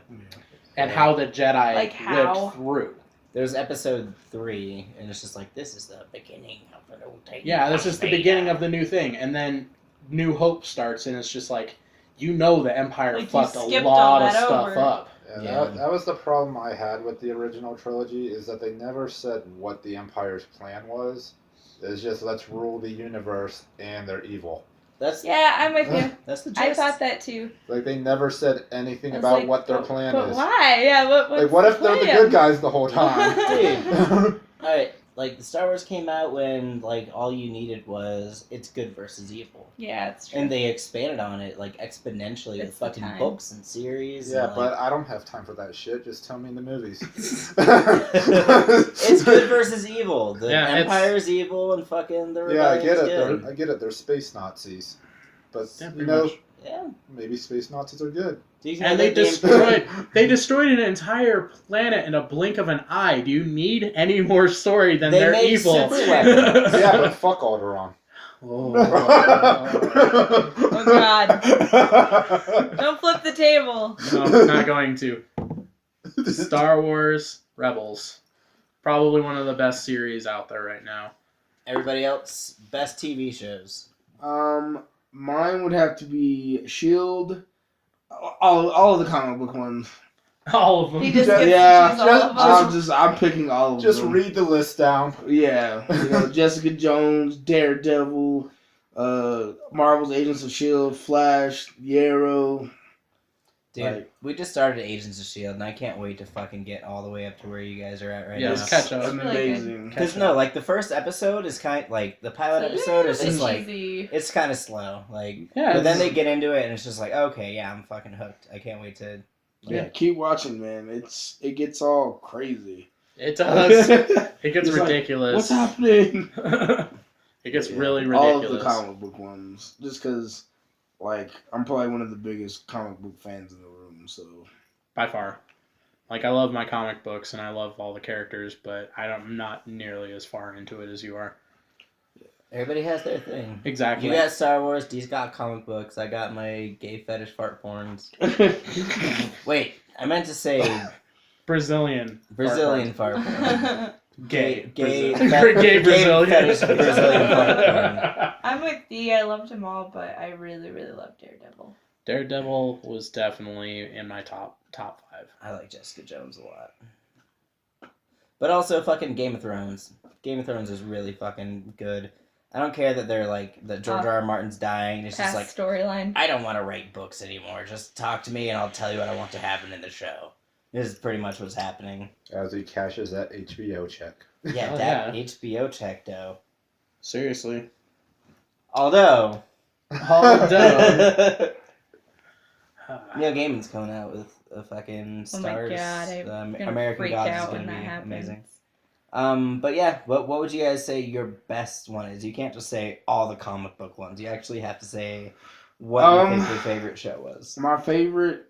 And how the Jedi lived through. There's episode 3, and it's just like, this is the beginning of the new thing. Yeah, this is the beginning of the new thing. And then New Hope starts, and it's just like, you know the Empire fucked a lot of stuff up. Yeah, that was the problem I had with the original trilogy, is that they never said what the Empire's plan was. It's just, let's rule the universe, and they're evil. I'm with you. That's the gist. I thought that too. Like, they never said anything about what their plan is. But why? Yeah, what if they're the good guys the whole time? Dude. Alright, like, the Star Wars came out when, like, all you needed was it's good versus evil. Yeah, it's true. And they expanded on it, like, exponentially with fucking books and series. Yeah, and, but I don't have time for that shit. Just tell me in the movies. It's good versus evil. The Empire's evil and fucking the Rebellion's good. I get it. They're space Nazis. But, maybe space Nazis are good. And they destroyed an entire planet in a blink of an eye. Do you need any more story than they're evil? Yeah, but fuck Alderaan. Oh God. Don't flip the table. No, I'm not going to. Star Wars Rebels. Probably one of the best series out there right now. Everybody else, best TV shows. Mine would have to be Shield. All of the comic book ones. All of them. He just gets to choose all of them. I'm picking all of them. Just read the list down. Yeah, Jessica Jones, Daredevil, Marvel's Agents of S.H.I.E.L.D., Flash, Yarrow. Dude, we just started Agents of S.H.I.E.L.D. and I can't wait to fucking get all the way up to where you guys are at right now. Yes, catch up. It's Really amazing. Because no, like the first episode is the pilot episode is just like, cheesy. it's kind of slow. Like, Yeah, but then it's- they get into it and it's just like, okay, yeah, I'm fucking hooked. I can't wait to. Yeah, keep watching, man. It gets all crazy. It does. It gets It's like, ridiculous. What's happening? It gets really ridiculous. All of the comic book ones, just because, like, I'm probably one of the biggest comic book fans in the room. So By far. Like, I love my comic books and I love all the characters, but I'm not nearly as far into it as you are. Everybody has their thing. Exactly. You got Star Wars, Dee's got comic books, I got my gay fetish fart porns. Wait, I meant to say Brazilian fart porn. Gay. Gay Brazilian. fetish Brazilian fart porn. I'm with Dee. I loved them all, but I really, really loved Daredevil. Daredevil was definitely in my top 5. I like Jessica Jones a lot. But also fucking Game of Thrones. Game of Thrones is really fucking good. I don't care that they're like, that George R. R. Martin's dying. It's just Past like, storyline. I don't want to write books anymore. Just talk to me and I'll tell you what I want to happen in the show. This is pretty much what's happening. As he cashes that HBO check. Yeah, Oh, that yeah. HBO check, though. Seriously. Although... Although... Neil Gaiman's coming out with a fucking Oh Stars. my god, I'm gonna American freak Gods out is when gonna that be happens. amazing. But yeah, what would you guys say your best one is? You can't just say all the comic book ones. You actually have to say what you think your favorite show was. My favorite,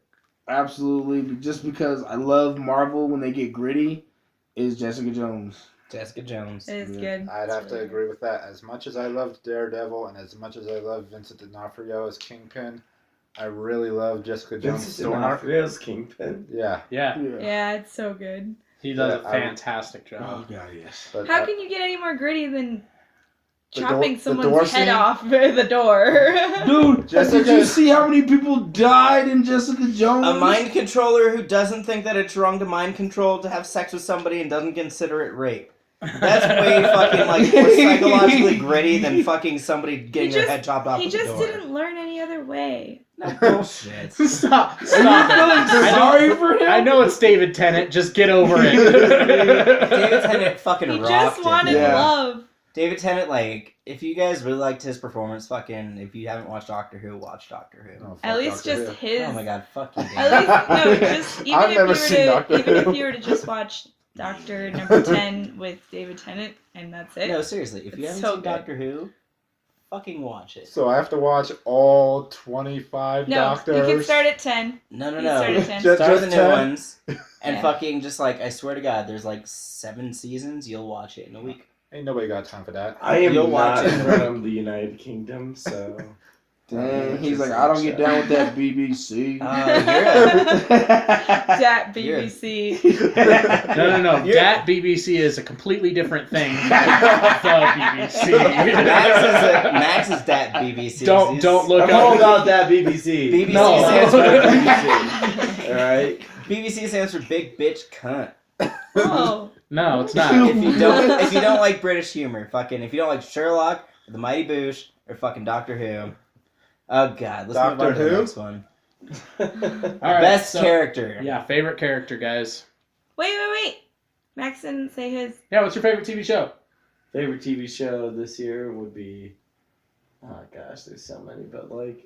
absolutely, just because I love Marvel when they get gritty, is Jessica Jones. Jessica Jones. It is Yeah. good. I'd It's have to really agree with that. As much as I loved Daredevil and as much as I loved Vincent D'Onofrio as Kingpin, I really love Jessica Jones' Vincent story arc. D'Onofrio's Kingpin. Yeah. Yeah, good. Yeah, it's so good. he does Yeah, a fantastic job. God, yes. But How can you get any more gritty than The chopping door someone's head scene? off the door? Dude, Jessica- did you see how many people died in Jessica Jones? A mind controller who doesn't think that it's wrong to mind control to have sex with somebody and doesn't consider it rape. That's way fucking like more psychologically gritty than fucking somebody getting their head chopped off He with the just door. didn't learn any other way. No bullshit. Stop. Are you feeling sorry for him? I know it's David Tennant. Just get over it. David Tennant fucking He rocked just it. wanted Yeah. love. David Tennant, like, if you guys really liked his performance, fucking, if you haven't watched Doctor Who, watch Doctor Who. Oh, fuck At least Doctor just Who. his. Oh my god, fuck you, At David. least no, just even I've if never you seen were to Doctor even Who. if you were to just watch Doctor Number 10 with David Tennant and that's it. No, seriously, if you It's haven't so seen good. Doctor Who, fucking watch it. So I have to watch all 25 No, Doctors. you can start at 10. No, You start at 10. Just- Start with the new 10? ones, and Yeah. fucking just like, I swear to God, there's like 7 seasons, you'll watch it in a week. Ain't nobody got time for that. I am You'll watch not it. from the United Kingdom, so... Dang, he's like, I don't get down with that BBC. Dat You're a- BBC. No. You're- Dat BBC is a completely different thing than the BBC. Max is that BBC. Don't look I'm all up. about that BBC. BBC No. stands for BBC. Alright? BBC stands for Big Bitch Cunt. Oh. No, it's not. If you don't like British humor, fucking, if you don't like Sherlock, or The Mighty Boosh, or fucking Doctor Who. Oh god, let's move Doctor on to the Who? next one. All right, Best so- character. Yeah, favorite character, guys. Wait. Max didn't say his. Yeah, what's your favorite TV show? Favorite TV show this year would be... Oh gosh, there's so many, but like...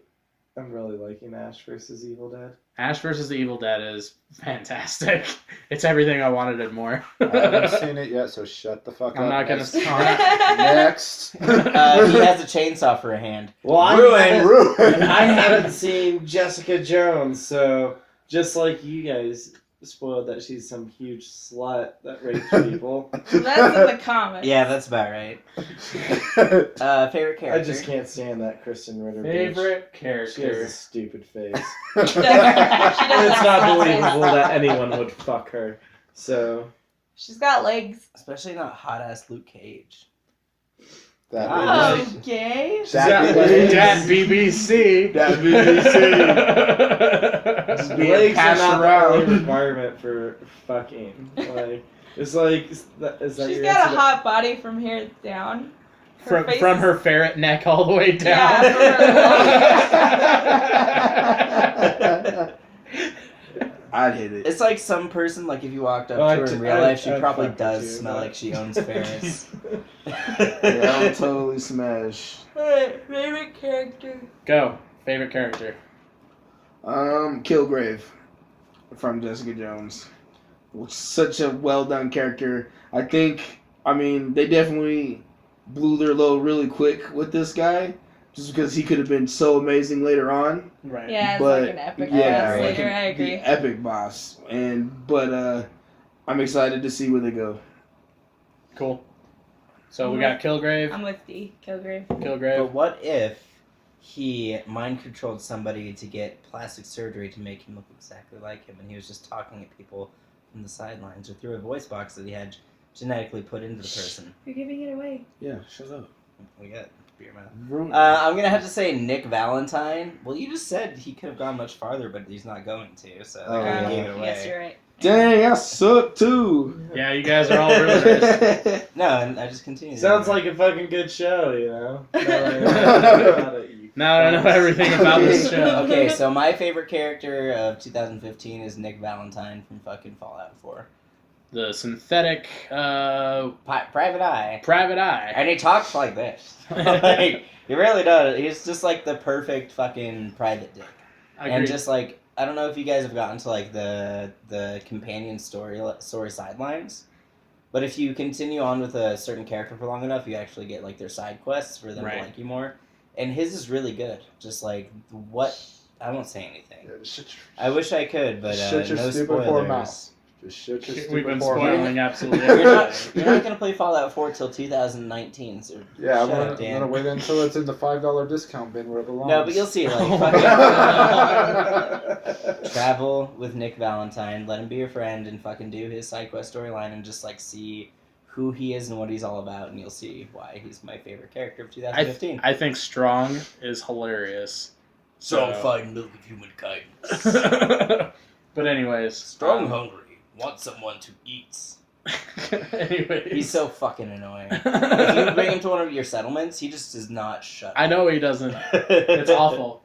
I'm really liking Ash vs. Evil Dead. Ash vs. the Evil Dead is fantastic. It's everything I wanted and more. I haven't seen it yet, so shut the fuck up. I'm not gonna Next. start. Next. He has a chainsaw for a hand. Well, I Ruin. I haven't seen Jessica Jones, so just like you guys spoiled that she's some huge slut that rapes people. That's in the comics. Yeah, that's about right. Favorite character. I just can't stand that Kristen Ritter bitch. Favorite She has character. a stupid face. She does It's not have a believable that anyone would fuck her. So, She's got legs. Especially not hot ass Luke Cage. That Oh, gay. That BBC. That BBC. Just being Legs are passed not the around. only requirement for fucking. Like, it's like, is that She's your got a answer? hot body from here down. Her face From is- her ferret neck all the way down. Yeah, I'd hit it. It's like some person, like if you walked up Oh, to her in real life, she I'd probably fuck with does you, smell but- like she owns ferrets. Yeah, I would totally smash. Alright, favorite character. Go. Favorite character. Kilgrave from Jessica Jones. Such a well done character. I mean, they definitely blew their load really quick with this guy, just because he could have been so amazing later on. Right. Yeah, it's But, like an epic yeah, boss like later. I The agree. epic boss, but I'm excited to see where they go. Cool. So we got Kilgrave. I'm with D. Kilgrave. Kilgrave. But what if he mind controlled somebody to get plastic surgery to make him look exactly like him, and he was just talking at people from the sidelines or through a voice box that he had genetically put into the person? You're giving it away. Yeah, shut up. We got beer mouth. Ruin it. I'm gonna have to say Nick Valentine. Well, you just said he could have gone much farther, but he's not going to, so Oh, I yeah. gave it Yes, away. you're right. Dang, I suck too. Yeah, you guys are all ruiners. No, and I just continue. Sounds like a fucking good show, you know? Now I know everything about this show. Okay, so my favorite character of 2015 is Nick Valentine from fucking Fallout 4. The synthetic Private Eye. private eye. And he talks like this. Like, he really does. He's just like the perfect fucking private dick. I And agree. just like, I don't know if you guys have gotten to like the companion story sidelines, but if you continue on with a certain character for long enough, you actually get like their side quests for them Right. to like you more. And his is really good. Just like what I won't say anything. Yeah, just shut I wish I could, but Shut your no stupid whore spoilers. mouth. Just shut your stupid We've been whore spoiling mouth. absolutely You're everything. not gonna play Fallout 4 till 2019, so Yeah, I'm shut gonna, up, Dan. I'm gonna wait until it's in the $5 discount bin where it belongs. No, but you'll see. Like Oh fucking my travel with Nick Valentine, let him be your friend, and fucking do his side quest storyline, and just like see who he is and what he's all about, and you'll see why he's my favorite character of 2015. I think Strong is hilarious. fighting milk of humankind. But anyways. Strong, hungry, want someone to eat. Anyways. He's so fucking annoying. If you bring him to one of your settlements, he just does not shut I know he doesn't. It's awful.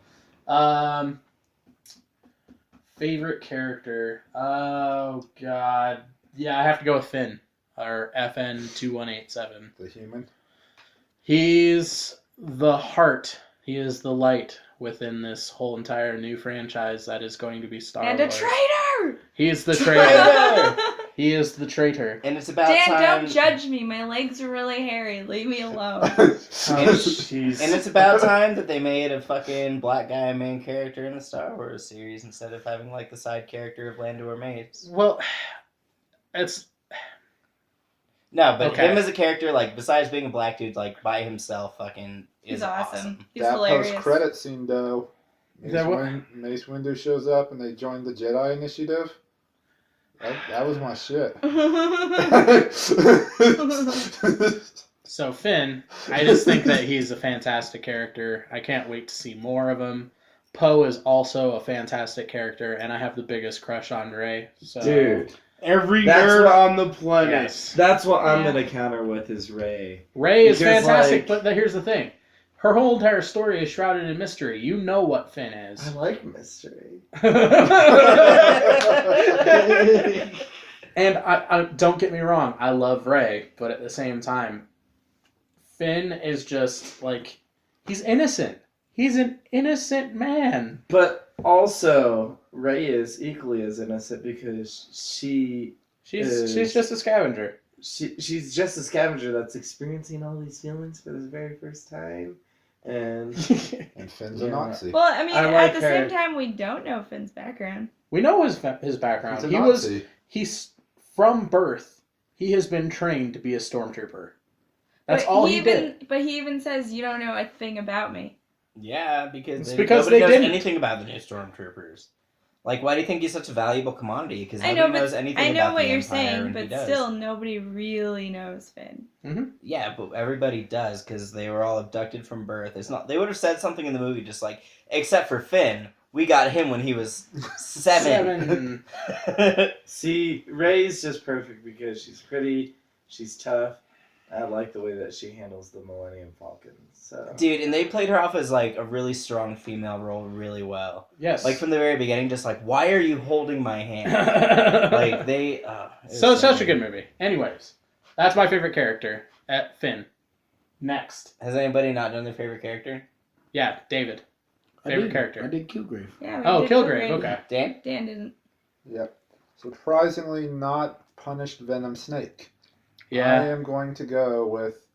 Favorite character? Oh god. Yeah, I have to go with Finn. Or FN2187. The human. He's the heart. He is the light within this whole entire new franchise that is going to be Star And a Wars. traitor! He is the traitor. Traitor! He is the traitor. And it's about Dan, time. don't judge me. My legs are really hairy. Leave me alone. Oh, jeez. And it's about time that they made a fucking black guy main character in the Star Wars series instead of having like the side character of Lando or Mace. Well, it's No, but Okay. him as a character, like besides being a black dude, like by himself, fucking is He's awesome. He's that hilarious. post-credit scene, though. That what? Mace Windu shows up and they join the Jedi Initiative. That was my shit. so Finn. I just think that he's a fantastic character. I can't wait to see more of him. Poe is also a fantastic character, and I have the biggest crush on Rey. So. Dude, Every That's nerd what- on the planet. Yes. that's what I'm Yeah. gonna counter with is Ray. Rey is Because, fantastic, like- but here's the thing. Her whole entire story is shrouded in mystery. You know what Finn I is. like mystery. And I don't get me wrong, I love Rey, but at the same time, Finn is just like, he's innocent. He's an innocent man. But also, Ray is equally as innocent because she's She's just a scavenger. just a scavenger that's experiencing all these feelings for the very first time, and And Finn's a Yeah. Nazi. Well, I mean, I at like the her. same time, we don't know Finn's background. We know his background. He's a Nazi. He's from birth. He has been trained to be a stormtrooper. That's But all he did. But he even says, "You don't know a thing about me." Yeah, because It's because nobody they knows didn't. anything about the new stormtroopers. Like, why do you think he's such a valuable commodity? Because I nobody know, knows but anything I know about what the you're Empire, saying, and he but does. still, nobody really knows Finn. Yeah, but everybody does because they were all abducted from birth. It's not. They would have said something in the movie just like, except for Finn, we got him when he was 7. See, Rey's just perfect because she's pretty, she's tough. I like the way that she handles the Millennium Falcon. So. Dude, and they played her off as like a really strong female role really well. Yes. Like from the very beginning, just like, why are you holding my hand? Like they. So such a good movie. Anyways, that's my favorite character at Finn. Next. Has anybody not done their favorite character? Yeah, David. Favorite character. I did Kilgrave. Yeah, Oh, Kilgrave. Okay. Dan? Dan didn't. Yep. Surprisingly, not punished Venom Snake. I Yeah. am going to go with.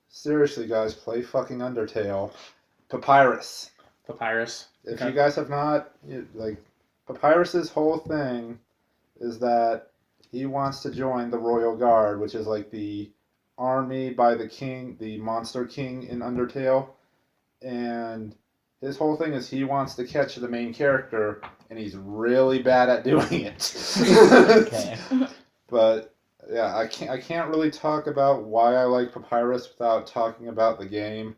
Seriously, guys, play fucking Undertale. Papyrus. Papyrus. If Okay. you guys have not, like, Papyrus's whole thing is that he wants to join the Royal Guard, which is like the army by the king, the Monster King in Undertale. And his whole thing is he wants to catch the main character, and he's really bad at doing it. Okay. But yeah, I can't really talk about why I like Papyrus without talking about the game.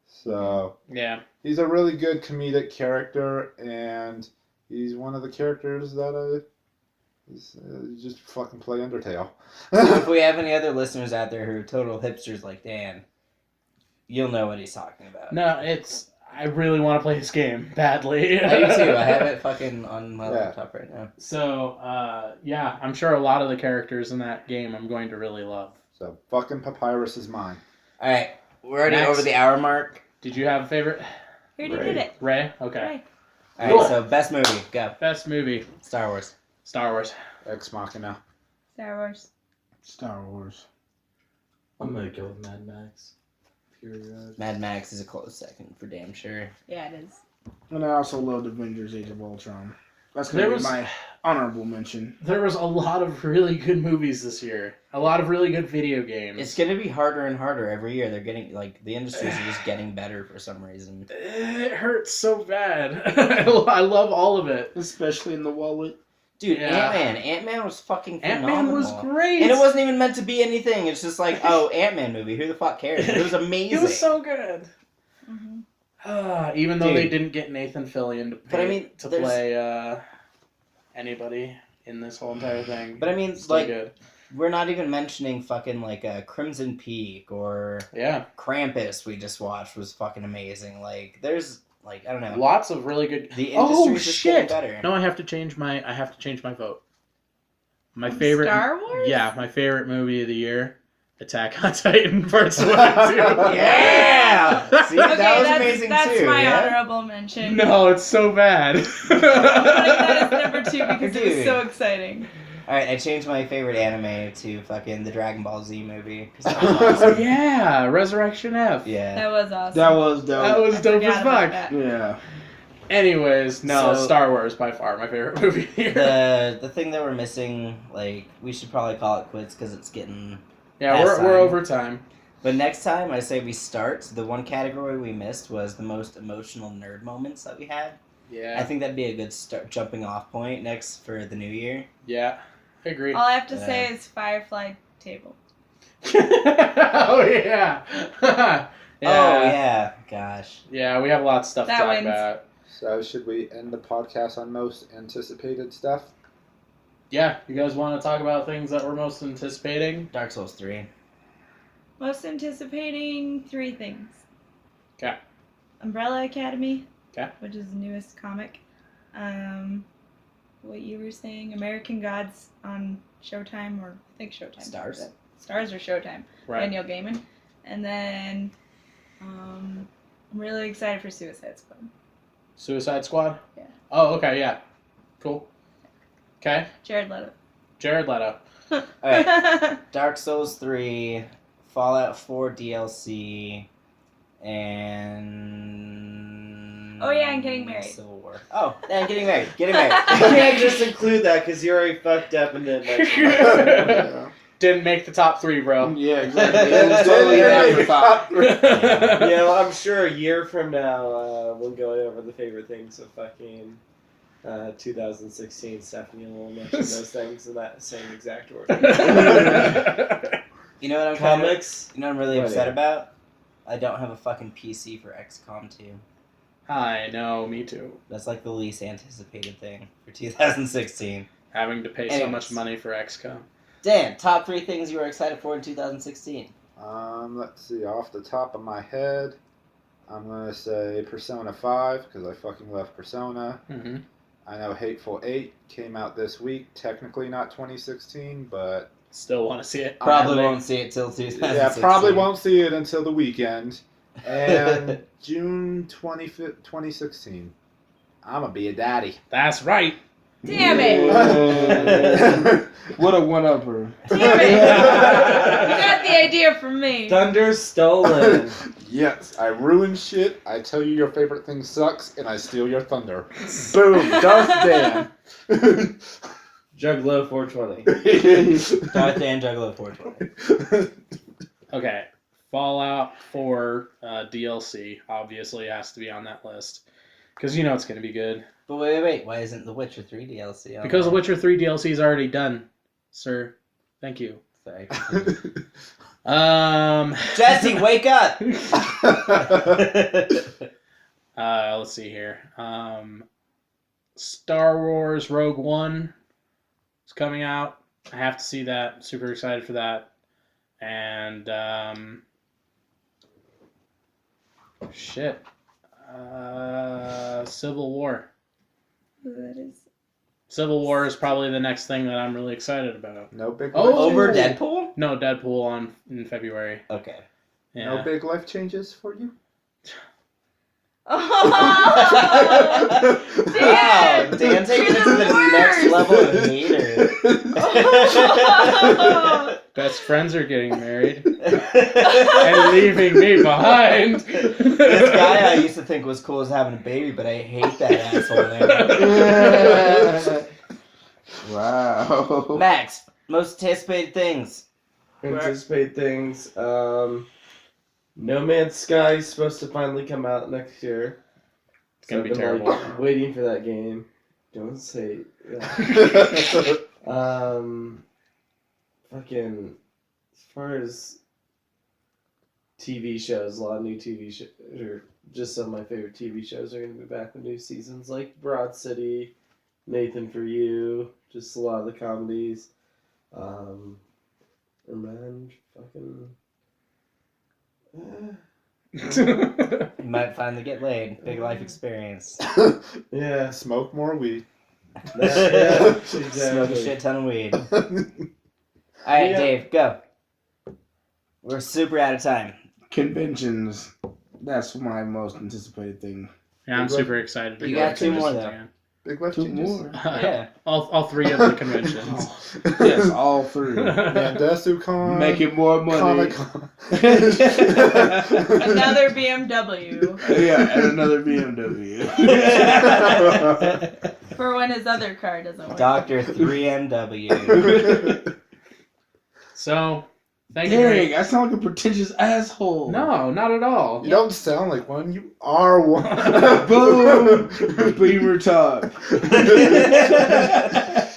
So Yeah. he's a really good comedic character, and he's one of the characters that just fucking play Undertale. So if we have any other listeners out there who are total hipsters like Dan, you'll know what he's talking about. No, I really want to play this game badly. I do too. I have it fucking on my laptop right now. So, yeah, I'm sure a lot of the characters in that game I'm going to really love. So fucking Papyrus is mine. All right, we're already Next. over the hour mark. Did you have a favorite? Who did it? Ray? Okay. Ray. All right, Cool. so best movie, go. Best movie? Star Wars. Star Wars. Ex Machina. Star Wars. Star Wars. I'm gonna go with Mad Max. Fury Road. Mad Max is a close second for damn sure. Yeah, it is. And I also loved Avengers: Age of Ultron. That's There gonna be was- my honorable mention. There was a lot of really good movies this year. A lot of really good video games. It's gonna be harder and harder every year. They're getting like the industries are just getting better for some reason. It hurts so bad. I love all of it. Especially in the wallet. Dude, Yeah. Ant-Man was fucking phenomenal. Ant-Man was great. And it wasn't even meant to be anything. It's just like, oh, Ant-Man movie. Who the fuck cares? It was amazing. It was so good. Mm-hmm. Even though Dude. they didn't get Nathan Fillion to, But I mean, to there's- play anybody in this whole entire thing. But I mean, Still like, good. we're not even mentioning fucking like Crimson Peak or Yeah. Krampus we just watched was fucking amazing. Like, there's like, I don't know. Lots of really good. The Oh industry's just getting shit! better. No, I have to change my vote. My favorite. Star Wars? Yeah, my favorite movie of the year, Attack on Titan Parts 1 and 2. Yeah! See, Okay, that was that's, amazing that's too. my yeah? honorable mention. No, it's so bad. I'm putting that as number 2 because it was Dude. so exciting. Alright, I changed my favorite anime to fucking the Dragon Ball Z movie. 'cause that Oh was awesome. yeah, Resurrection F. Yeah. That was awesome. That was dope. That was I dope forgot as about fuck. that. Yeah. Anyways, no, So- Star Wars by far my favorite movie here. The thing that we're missing, like, we should probably call it quits because it's getting... Yeah, Last we're time. over time. But next time, I say we start. The one category we missed was the most emotional nerd moments that we had. Yeah. I think that'd be a good start jumping off point next for the new year. Yeah, I agree. All I have to Yeah. say is Firefly Table. Oh yeah. Yeah. Oh, yeah. Gosh. Yeah, we have lots of stuff That to talk wins. about. So should we end the podcast on most anticipated stuff? Yeah, you guys want to talk about things that we're most anticipating? Dark Souls 3. Most anticipating 3 things. 'Kay. Umbrella Academy. 'Kay. Which is the newest comic. What you were saying, American Gods on Showtime, or I think Showtime. Stars? Stars or Showtime. By Right. Neil Gaiman. And then I'm really excited for Suicide Squad. Suicide Squad? Yeah. Oh, okay, yeah. Cool. Okay. Jared Leto. Jared Leto. Alright. Dark Souls 3, Fallout 4 DLC, and... Oh, yeah, and getting married. Civil War. Oh, and getting married. Getting married. You can't just include that because you already fucked up and didn't mention it. Yeah. Didn't make the top 3, bro. Yeah, exactly. It was totally an afterthought. Yeah, well, I'm sure a year from now, when going over the favorite things of fucking 2016, Stephanie will mention those things in that same exact order. You know what I'm Comics? You know what I'm really upset about? I don't have a fucking PC for XCOM 2. I know, me too. That's like the least anticipated thing for 2016. Having to pay so much money for XCOM. Dan, top 3 things you were excited for in 2016. Let's see. Off the top of my head, I'm gonna say Persona 5 because I fucking love Persona. Mm-hmm. I know Hateful Eight came out this week. Technically not 2016, but still want to see it. Probably won't see it till 2016. Yeah, probably won't see it until the weekend. And June 25th, 2016, I'm gonna be a daddy. That's right. Damn it! What a one-upper. Damn it! You got the idea from me. Thunder stolen. Yes, I ruin shit, I tell you your favorite thing sucks, and I steal your thunder. Boom, Darth Dan. Juggalo 420. Darth Dan Juggalo 420. Okay. Fallout 4 DLC obviously has to be on that list. Because you know it's going to be good. But wait. Why isn't The Witcher 3 DLC on Because there? The Witcher 3 DLC is already done, sir. Thank you. Sorry. Jesse, wake up! Let's see here. Star Wars Rogue One is coming out. I have to see that. Super excited for that. And Civil War. That is. Civil War is probably the next thing that I'm really excited about. No big Oh, life Over changes? Deadpool? No, Deadpool in February. Okay. Yeah. No big life changes for you? Oh, Wow, Dan! Dan taking it to You're the the next worst. level of hater. Best friends are getting married and leaving me behind. This guy I used to think was cool as having a baby, but I hate that asshole now. Wow. Max, most anticipated things. Anticipate things. No Man's Sky is supposed to finally come out next year. It's gonna be I've been, terrible. like, waiting for that game. Don't say that. Fucking, as far as TV shows, a lot of new TV shows, or just some of my favorite TV shows are going to be back with new seasons, like Broad City, Nathan For You, just a lot of the comedies. Revenge, fucking... You might finally get laid. Big life experience. yeah. Smoke more weed. Yeah, Smoke a exactly. shit ton of weed. Alright, Yeah. Dave, go. We're super out of time. Conventions. That's my most anticipated thing. Yeah, I'm super excited. to You go got to 2 this more, though. again. Big life Two changes. more. Yeah. All 3 of the conventions. Yes, all 3. Mandesukon. Making more money. Comic-Con. Another BMW Yeah, and another BMW. for when his other car doesn't work. Dr. 3MW. So, thank you. Dang, I sound like a pretentious asshole. No, not at all. You don't sound like one. You are one. Boom! Beamer talk.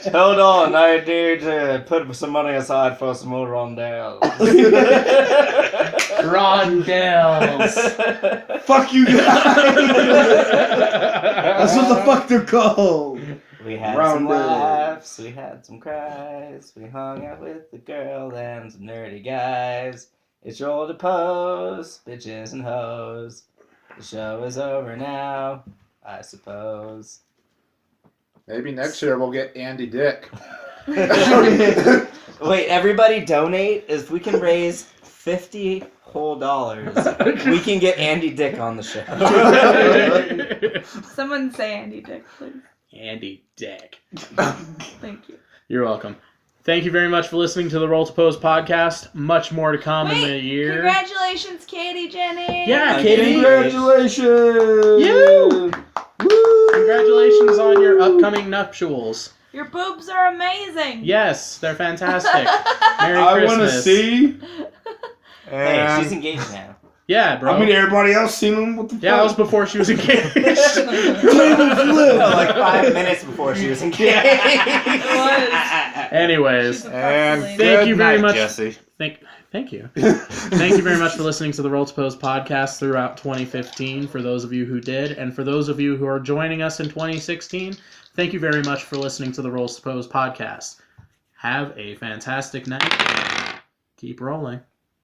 Hold on, I need to put some money aside for some more rondelles. Rondelles. Fuck you guys! That's what the fuck they're called. We had some laughs, we had some cries, we hung out with the girl and some nerdy guys. It's Roll2Pose, bitches and hoes. The show is over now, I suppose. Maybe next year we'll get Andy Dick. Wait, everybody donate. If we can raise $50 whole, we can get Andy Dick on the show. Someone say Andy Dick, please. Andy Dick. Thank you. You're welcome. Thank you very much for listening to the Roll2Pose podcast. Much more to come in the Wait, year. congratulations, Katie Jenny. Yeah, Katie. Congratulations! You! Woo! Congratulations on your upcoming nuptials. Your boobs are amazing. Yes, they're fantastic. Merry I want to Christmas. see. Hey, she's engaged now. Yeah, bro. I mean, everybody else seen him. What the fuck? Yeah, that was before she was engaged. No, like 5 minutes before she was engaged. Anyways, She's a And fucking thank you very good night, much. Jesse. Thank you. Thank you very much for listening to the Roll2Pose podcast throughout 2015, for those of you who did. And for those of you who are joining us in 2016, thank you very much for listening to the Roll2Pose podcast. Have a fantastic night. Keep rolling.